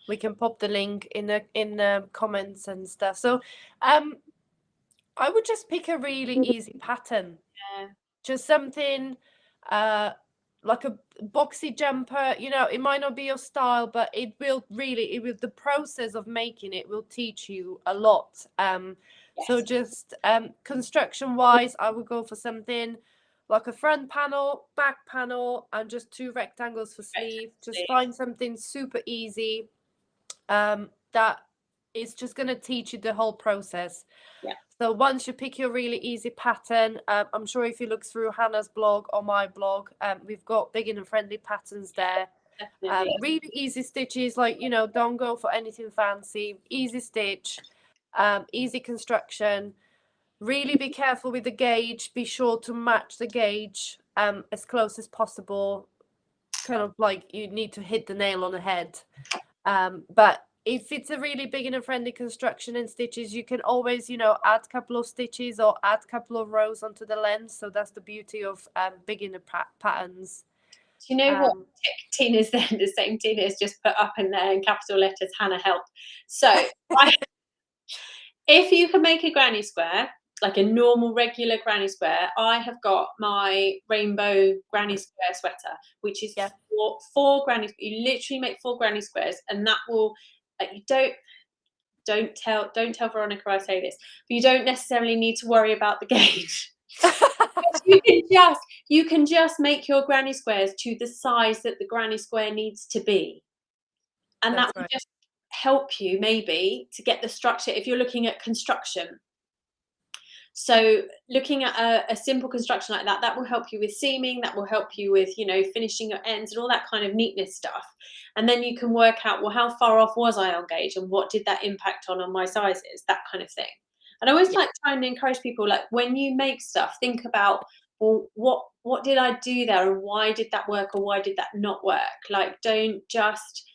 We can pop the link in the comments and stuff. So, I would just pick a really easy pattern. Yeah. Just something like a boxy jumper. You know, it might not be your style, but the process of making it will teach you a lot. So just construction wise, I would go for something like a front panel, back panel, and just 2 rectangles for sleeve. Just find something super easy that is just going to teach you the whole process. Yeah. So once you pick your really easy pattern, I'm sure if you look through Hannah's blog or my blog, we've got beginner friendly patterns there. Really easy stitches, like, you know, don't go for anything fancy. Easy stitch, easy construction. Really be careful with the gauge. Be sure to match the gauge as close as possible. Kind of like you need to hit the nail on the head. But if it's a really beginner friendly construction and stitches, you can always, you know, add a couple of stitches or add a couple of rows onto the lens. So that's the beauty of beginner patterns. Do you know what Tina's then? The same Tina has just put up in there in capital letters, Hannah help. So if you can make a granny square, like a normal regular granny square, I have got my rainbow granny square sweater, which is four granny. You literally make 4 granny squares, and that will. You don't tell Veronika I say this, but you don't necessarily need to worry about the gauge. you can just make your granny squares to the size that the granny square needs to be, and that will just help you maybe to get the structure if you're looking at construction. So looking at a simple construction like that, that will help you with seaming, that will help you with, you know, finishing your ends and all that kind of neatness stuff. And then you can work out, well, how far off was I on gauge and what did that impact on my sizes, that kind of thing. And I always like trying to encourage people, like when you make stuff, think about, well, what did I do there and why did that work or why did that not work? Like don't just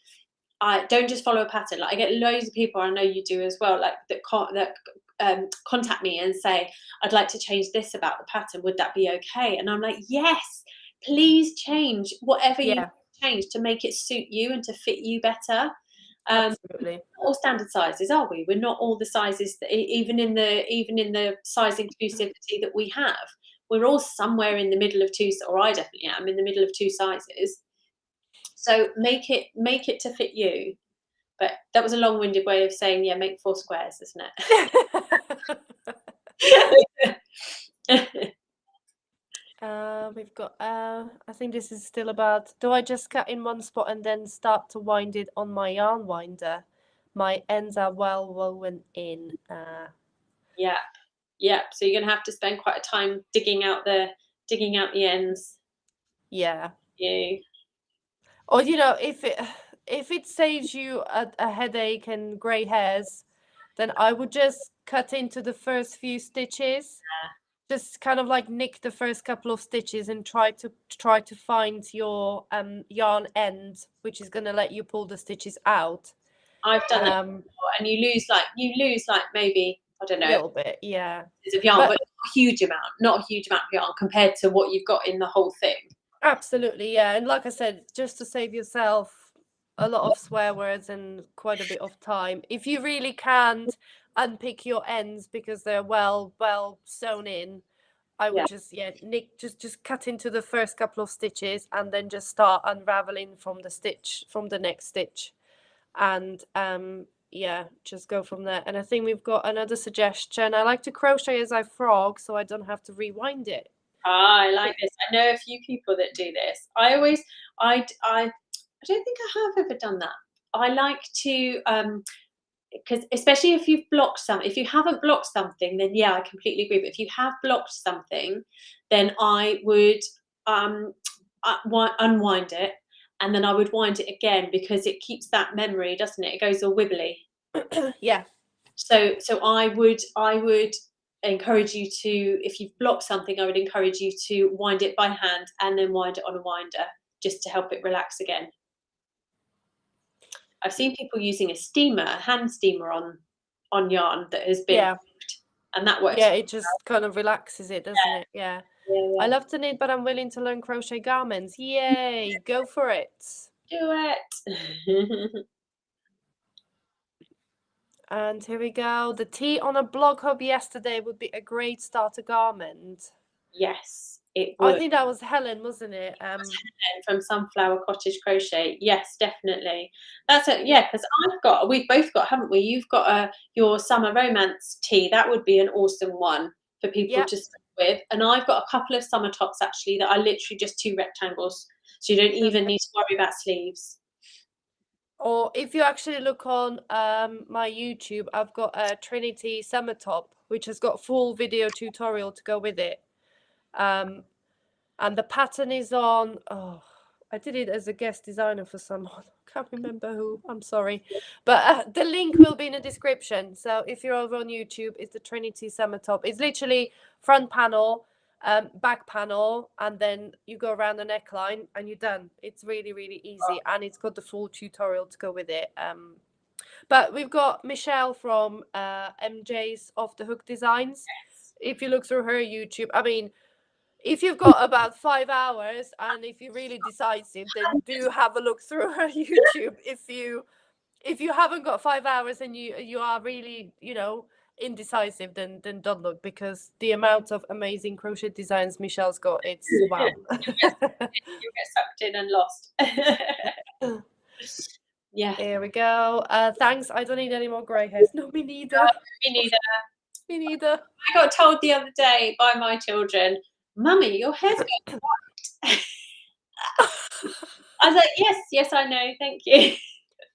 follow a pattern. Like I get loads of people, I know you do as well, like that contact me and say, I'd like to change this about the pattern, would that be okay? And I'm like, yes, please change whatever you change to make it suit you and to fit you better. Absolutely. Not all standard sizes, are we? We're not all the sizes that, even in the size inclusivity that we have, we're all somewhere in the middle of two, or I definitely am in the middle of 2 sizes. So make it to fit you. But that was a long-winded way of saying, yeah, make 4 squares, isn't it? We've got, I think this is still about, do I just cut in one spot and then start to wind it on my yarn winder? My ends are well woven in. Yeah. So you're gonna have to spend quite a time digging out the ends. Yeah. You. Or you know, if it saves you a headache and grey hairs, then I would just cut into the first few stitches. Just kind of like nick the first couple of stitches and try to find your yarn end, which is gonna let you pull the stitches out. I've done that before, and you lose like maybe, I don't know, a little bit, yeah, of yarn, but not a huge amount of yarn compared to what you've got in the whole thing. Absolutely, yeah. And like I said, just to save yourself a lot of swear words and quite a bit of time, if you really can't unpick your ends because they're well sewn in, I would just just cut into the first couple of stitches and then just start unraveling from the next stitch, and just go from there. And I think we've got another suggestion. I like to crochet as I frog, so I don't have to rewind it. I like this. I know a few people that do this. I don't think I have ever done that. I like to because especially if you haven't blocked something, then yeah, I completely agree. But if you have blocked something, then I would unwind it, and then I would wind it again, because it keeps that memory, doesn't it? It goes all wibbly. Yeah. So I would encourage you to, if you've blocked something, I would encourage you to wind it by hand and then wind it on a winder, just to help it relax again. I've seen people using a hand steamer on yarn that has been blocked, and that works. Yeah, it just kind of relaxes it, doesn't it? Yeah. I love to knit, but I'm willing to learn crochet garments. Yay, go for it. Do it. And here we go. The tea on a blog hub yesterday would be a great starter garment. Yes, it would. I think that was Helen, wasn't it? Helen from Sunflower Cottage Crochet. Yes, definitely. That's it. Yeah, because we've both got, haven't we? You've got your Summer Romance tee. That would be an awesome one for people to start with. And I've got a couple of summer tops actually that are literally just 2 rectangles, so you don't even need to worry about sleeves. Or if you actually look on my YouTube, I've got a Trinity summer top, which has got full video tutorial to go with it. And the pattern is on, I did it as a guest designer for someone. I can't remember who, I'm sorry. But the link will be in the description. So if you're over on YouTube, it's the Trinity summer top. It's literally front panel, back panel, and then you go around the neckline and you're done. It's really, really easy, and it's got the full tutorial to go with it. But we've got Michelle from MJ's Off the Hook Designs. If you look through her YouTube, I mean, if you've got about 5 hours and if you're really decisive, then do have a look through her YouTube. If you haven't got 5 hours and you are really, indecisive than don't look, because the amount of amazing crochet designs Michelle's got, it's wow. You'll get sucked in and lost. Yeah. Here we go. Thanks. I don't need any more grey hairs. No, me neither. Me neither. Me neither. I got told the other day by my children, "Mummy, your hair's going white." I was like, yes, I know, thank you.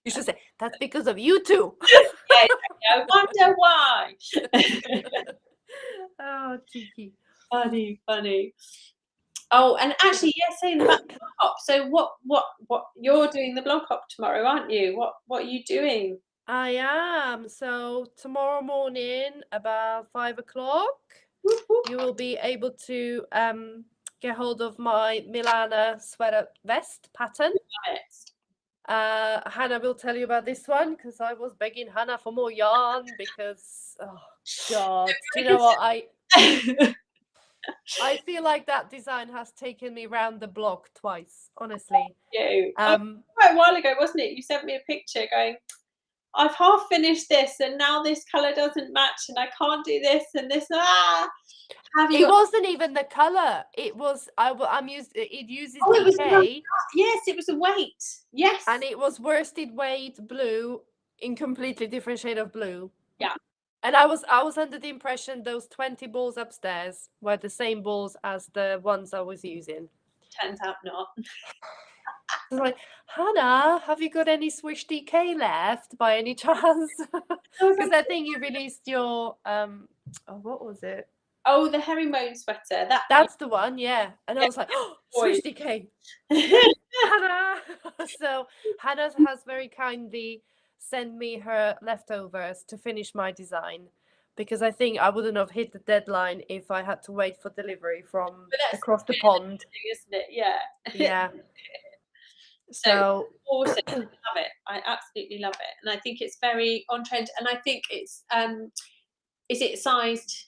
You should say, that's because of you two. Yeah, I wonder why. Oh, cheeky. Funny. Oh, and actually, yeah, saying about the blog hop. So what you're doing the blog hop tomorrow, aren't you? What are you doing? I am. So tomorrow morning, about 5 o'clock, you will be able to get hold of my Milana sweater vest pattern. Hannah will tell you about this one, because I was begging Hannah for more yarn, because oh god, do you know what, I feel like that design has taken me round the block twice, honestly. Quite a while ago, wasn't it? You sent me a picture going, I've half finished this and now this colour doesn't match and I can't do this and this. It wasn't even the colour. It was it uses DK. Yes, it was a weight. Yes. And it was worsted weight blue in completely different shade of blue. Yeah. And I was under the impression those 20 balls upstairs were the same balls as the ones I was using. Turns out not. I was like, Hannah, have you got any Swish DK left by any chance? Because I think you released your what was it? Oh, the herringbone sweater. That's the one, yeah. And I was like, oh, Swish DK. Hannah. So Hannah has very kindly sent me her leftovers to finish my design, because I think I wouldn't have hit the deadline if I had to wait for delivery from across the pond. Isn't it? Yeah. Yeah. So awesome. I love it. I absolutely love it. And I think it's very on trend. And I think it's is it sized?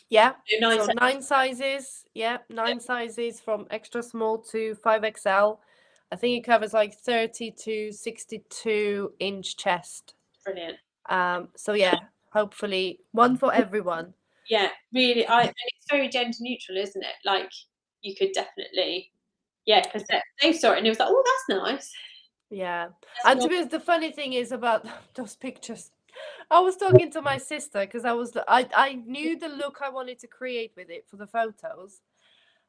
Yeah. So 9 sizes. Yeah, 9 sizes from extra small to 5XL. I think it covers like 30 to 62-inch chest. Brilliant. So yeah, hopefully one for everyone. Yeah, really. And it's very gender neutral, isn't it? Like, you could definitely, yeah, because they saw it and it was like, oh, that's nice. Yeah. And to be honest, the funny thing is about those pictures, I was talking to my sister, because I knew the look I wanted to create with it for the photos.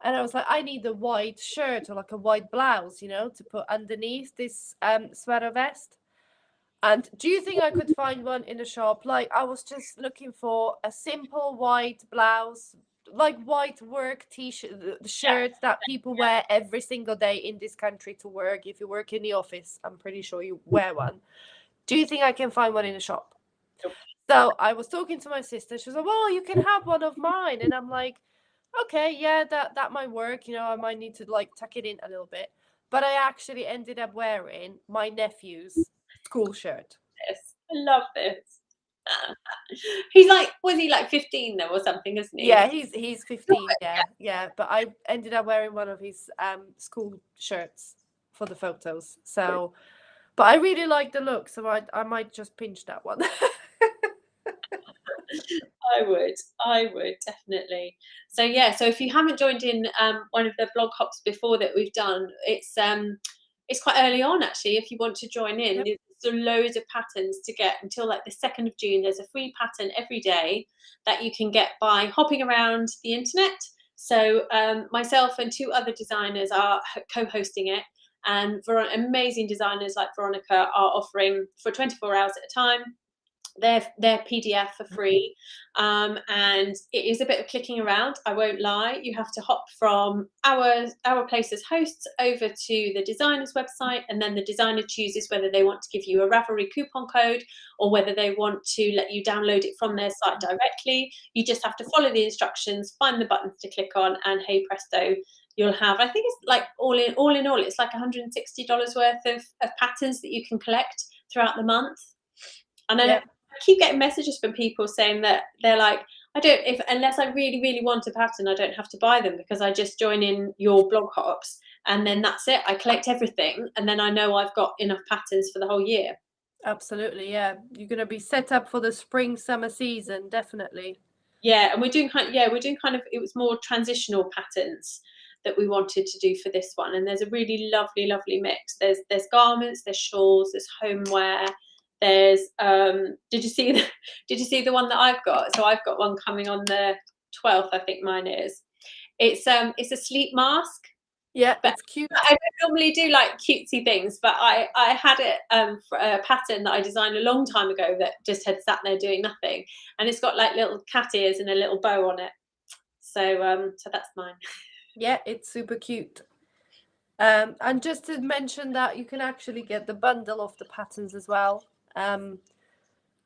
And I was like, I need a white shirt or like a white blouse, to put underneath this sweater vest. And do you think I could find one in a shop? Like, I was just looking for a simple white blouse, like white work t-shirt, the shirt that people wear every single day in this country to work. If you work in the office, I'm pretty sure you wear one. Do you think I can find one in a shop? Nope. So I was talking to my sister. She was like, well, you can have one of mine. And I'm like, okay, yeah, that might work. I might need to like tuck it in a little bit. But I actually ended up wearing my nephew's school shirt. Yes, I love this. He's like, was he like 15 though or something, isn't he? Yeah, he's 15. Yeah. But I ended up wearing one of his school shirts for the photos. So, but I really like the look, so I might just pinch that one. I would definitely. So yeah, so if you haven't joined in one of the blog hops before that we've done, it's quite early on actually. If you want to join in, there's loads of patterns to get until like the 2nd of June. There's a free pattern every day that you can get by hopping around the internet. So myself and 2 other designers are co-hosting it, and amazing designers like Veronika are offering for 24 hours at a time their PDF for free, and it is a bit of clicking around, I won't lie. You have to hop from our place as hosts over to the designer's website, and then the designer chooses whether they want to give you a Ravelry coupon code or whether they want to let you download it from their site directly. You just have to follow the instructions, find the buttons to click on, and hey presto, you'll have, I think it's like all in all, it's like $160 worth of patterns that you can collect throughout the month. And I keep getting messages from people saying that they're like, unless I really, really want a pattern, I don't have to buy them, because I just join in your blog hops and then that's it. I collect everything and then I know I've got enough patterns for the whole year. Absolutely, yeah. You're going to be set up for the spring summer season, definitely. Yeah, and we're doing kind of, it was more transitional patterns that we wanted to do for this one, and there's a really lovely mix. There's garments, there's shawls, there's homeware, there's did you see the one that I've got? So I've got one coming on the 12th, I think mine is. It's a sleep mask. Yeah, But it's cute. I don't normally do like cutesy things, but I had it for a pattern that I designed a long time ago that just had sat there doing nothing, and it's got like little cat ears and a little bow on it. So that's mine. Yeah, it's super cute. And just to mention that you can actually get the bundle of the patterns as well, at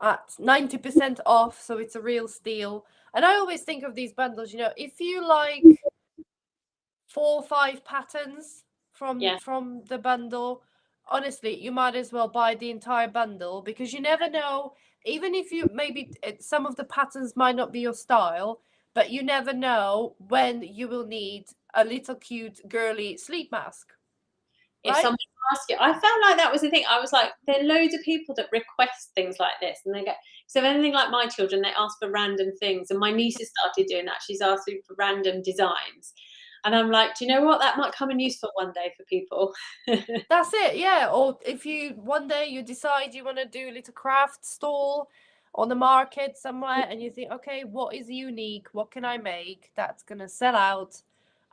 90% off, so it's a real steal. And I always think of these bundles, you know, if you like 4 or 5 patterns Yeah, from the bundle, honestly, you might as well buy the entire bundle, because you never know, even if you maybe some of the patterns might not be your style, but you never know when you will need a little cute girly sleep mask, if right? someone asks you, I felt like that was the thing. I was like, there are loads of people that request things like this, and they get, so if anything like my children, they ask for random things, and my niece has started doing that. She's asking for random designs. And I'm like, do you know what? That might come in useful one day for people. That's it, yeah. Or if you one day you decide you want to do a little craft stall on the market somewhere, and you think, okay, what is unique? What can I make that's gonna sell out?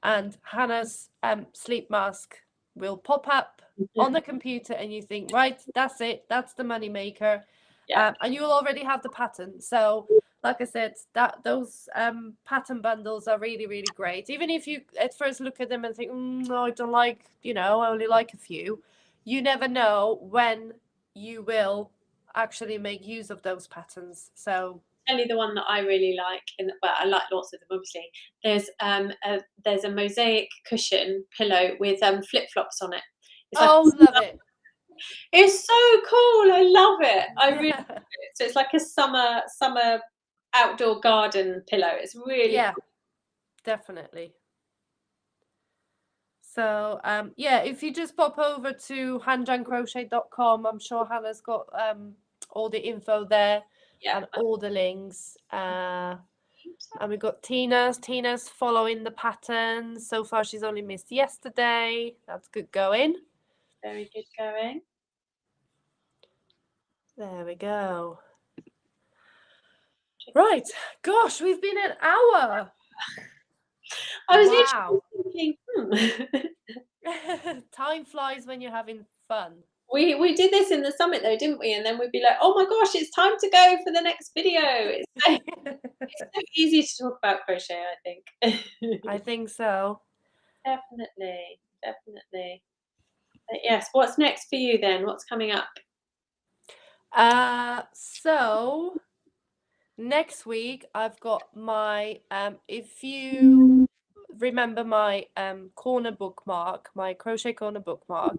And Hannah's sleep mask will pop up on the computer, and you think, right, that's it. That's the money maker. Yeah. And you'll already have the pattern. So, like I said, that those pattern bundles are really great. Even if you at first look at them and think, no, I don't like, you know, I only like a few. You never know when you will actually make use of those patterns. So Only the one that I really like, and well, I like lots of them. Obviously, there's a mosaic cushion pillow with flip flops on it. It's like, oh, love it. it's so cool. I love it. I really Yeah. love it. So it's like a summer outdoor garden pillow. It's really Yeah, cool. definitely. So yeah, if you just pop over to hanjancrochet.com, I'm sure Hannah's got all the info there Yeah. and all the links. And we got Tina's following the patterns. So far she's only missed yesterday. That's good going. Very good going. There we go. Right. Gosh, we've been an hour. I was Wow. literally thinking, Time flies when you're having fun. we did this in the summit though, didn't we? And then we'd be like, oh my gosh, it's time to go for the next video. It's so easy to talk about crochet, I think. I think so. Definitely. But yes, what's next for you then? What's coming up? So next week I've got my if you remember my corner bookmark, my crochet corner bookmark,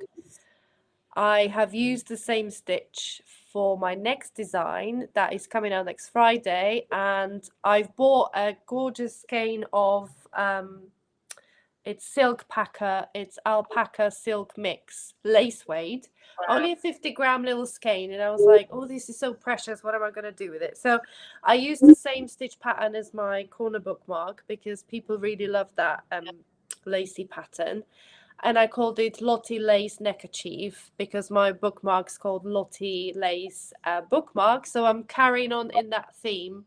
I have used the same stitch for my next design that is coming out next Friday, and I've bought a gorgeous skein of it's silk packer, it's alpaca silk mix lace weight, only a 50-gram little skein, and I was like, oh, this is so precious, what am I going to do with it? So I used the same stitch pattern as my corner bookmark because people really love that lacy pattern, and I called it Lottie Lace Neckerchief because my bookmark's called Lottie Lace bookmark, so I'm carrying on in that theme.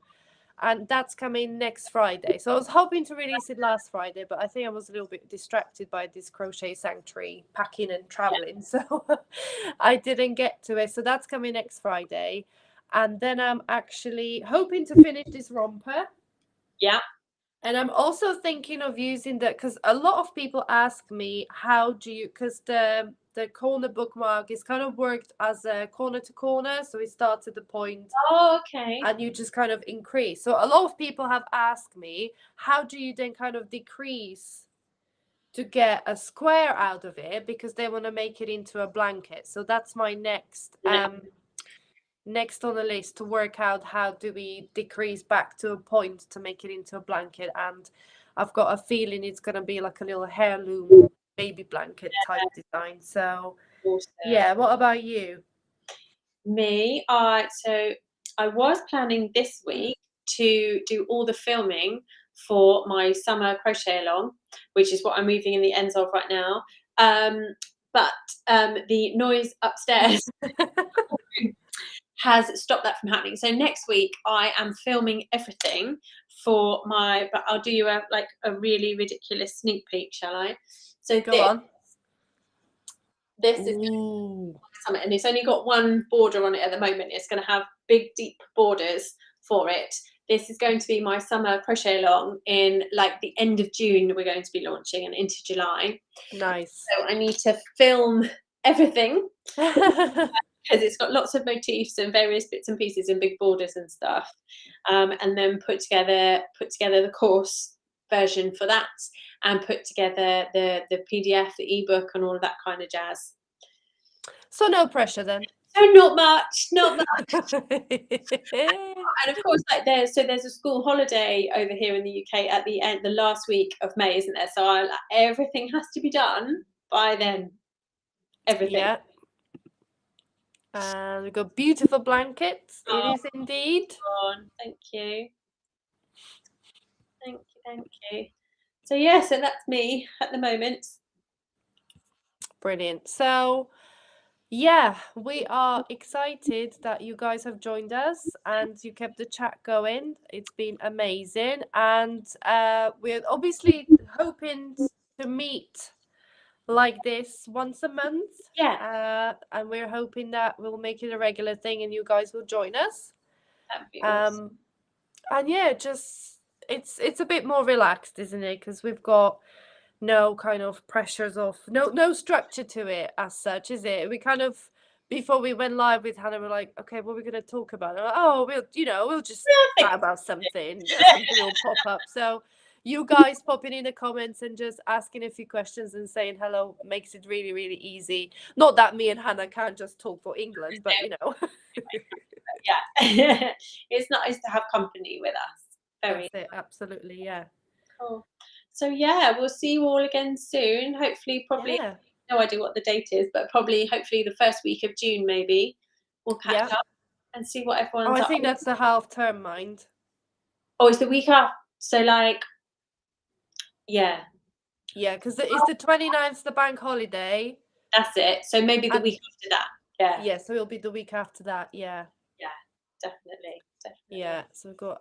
And that's coming next Friday. So I was hoping to release it last Friday, but I think I was a little bit distracted by this crochet sanctuary packing and traveling, so I didn't get to it. So that's coming next Friday, and then I'm actually hoping to finish this romper. Yeah. And I'm also thinking of using that because a lot of people ask me, how do you, because the corner bookmark is kind of worked as a corner to corner, so it starts at the point Oh, okay. and you just kind of increase. So a lot of people have asked me, how do you then kind of decrease to get a square out of it, because they want to make it into a blanket. So that's my next next on the list, to work out how do we decrease back to a point to make it into a blanket. And I've got a feeling it's going to be like a little heirloom baby blanket type design. So Awesome. yeah, what about you? So I was planning this week to do all the filming for my summer crochet along, which is what I'm moving in the ends of right now. But the noise upstairs has stopped that from happening. So next week I am filming everything for but I'll do you a really ridiculous sneak peek, shall I? So Go on. This is summer, and it's only got one border on it at the moment. It's going to have big, deep borders for it. This is going to be my summer crochet along in like the end of June. We're going to be launching and into July. Nice. So I need to film everything because it's got lots of motifs and various bits and pieces and big borders and stuff, and then put together the course version for that, and put together the PDF, the ebook, and all of that kind of jazz. So no pressure then. So not much. And of course, there's a school holiday over here in the UK at the last week of May, isn't there? So everything has to be done by then. Everything. Yeah. And we've got beautiful blankets. It is indeed. Thank you. Thank you. So yeah, so that's me at the moment. Brilliant. So yeah, we are excited that you guys have joined us and you kept the chat going. It's been amazing, and we're obviously hoping to meet like this once a month. Yeah. And we're hoping that we'll make it a regular thing and you guys will join us. That'd be awesome. And yeah, just it's a bit more relaxed, isn't it? Because we've got no kind of pressures of no structure to it as such, is it? We kind of, before we went live with Hannah, we're like, okay, what are we going to talk about? Like, oh, we'll just chat about something will pop up. So you guys popping in the comments and just asking a few questions and saying hello makes it really, really easy. Not that me and Hannah can't just talk for England, but yeah. It's nice to have company with us. That's it, absolutely, yeah. Cool. So yeah, we'll see you all again soon. Hopefully, probably, no idea what the date is, but hopefully the first week of June, maybe we'll catch up and see what everyone's I think that's the half term, mind. Oh, it's the week after. So yeah, because it's the 29th, the bank holiday. That's it. So maybe the week after that. Yeah, so it'll be the week after that. Yeah, definitely. Yeah, so we've got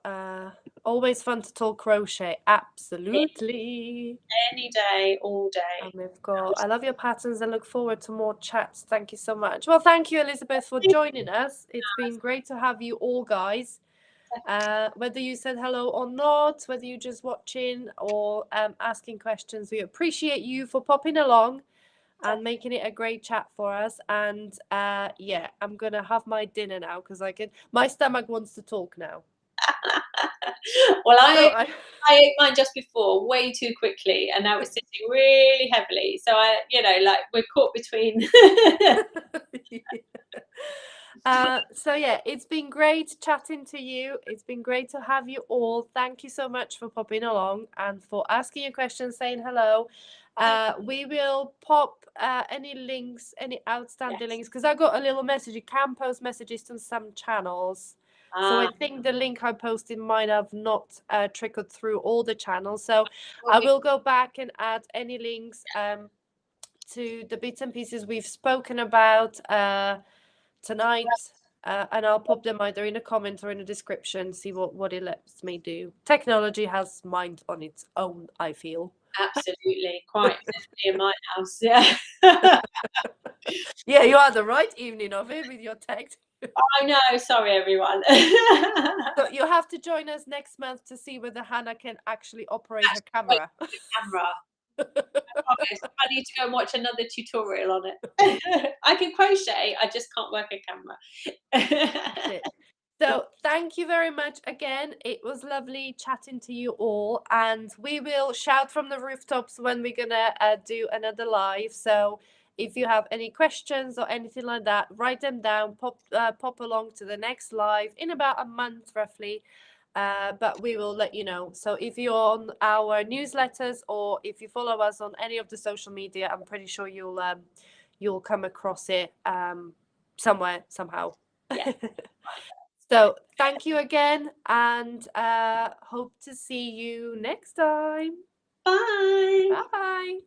always fun to talk crochet. Absolutely. Any day, all day. And we've got I love your patterns and look forward to more chats. Thank you so much. Well, thank you, Elizabeth, for joining us. It's been great to have you all, guys. Whether you said hello or not, whether you're just watching or asking questions, we appreciate you for popping along and making it a great chat for us. And yeah, I'm gonna have my dinner now because my stomach wants to talk now. Well, I ate mine just before, way too quickly, and now it's sitting really heavily. So we're caught between. So yeah, it's been great chatting to you. It's been great to have you all. Thank you so much for popping along and for asking your questions, saying hello. We will pop any links, any outstanding links, because I got a little message. You can post messages to some channels. So I think the link I posted might have not trickled through all the channels. So I will go back and add any links to the bits and pieces we've spoken about tonight, and I'll pop them either in a comment or in a description, see what it lets me do. Technology has mind on its own, I feel. Absolutely, quite especially in my house. Yeah. Yeah, you had the right evening of it with your tech. I know, sorry everyone. So you have to join us next month to see whether Hannah can actually operate her camera. I promise. I need to go and watch another tutorial on it. I can crochet, I just can't work a camera. So thank you very much again. It was lovely chatting to you all, and we will shout from the rooftops when we're gonna do another live. So if you have any questions or anything like that, write them down, pop along to the next live in about a month roughly. But we will let you know. So if you're on our newsletters or if you follow us on any of the social media, I'm pretty sure you'll come across it somewhere, somehow. Yeah. So thank you again, and hope to see you next time. Bye. Bye.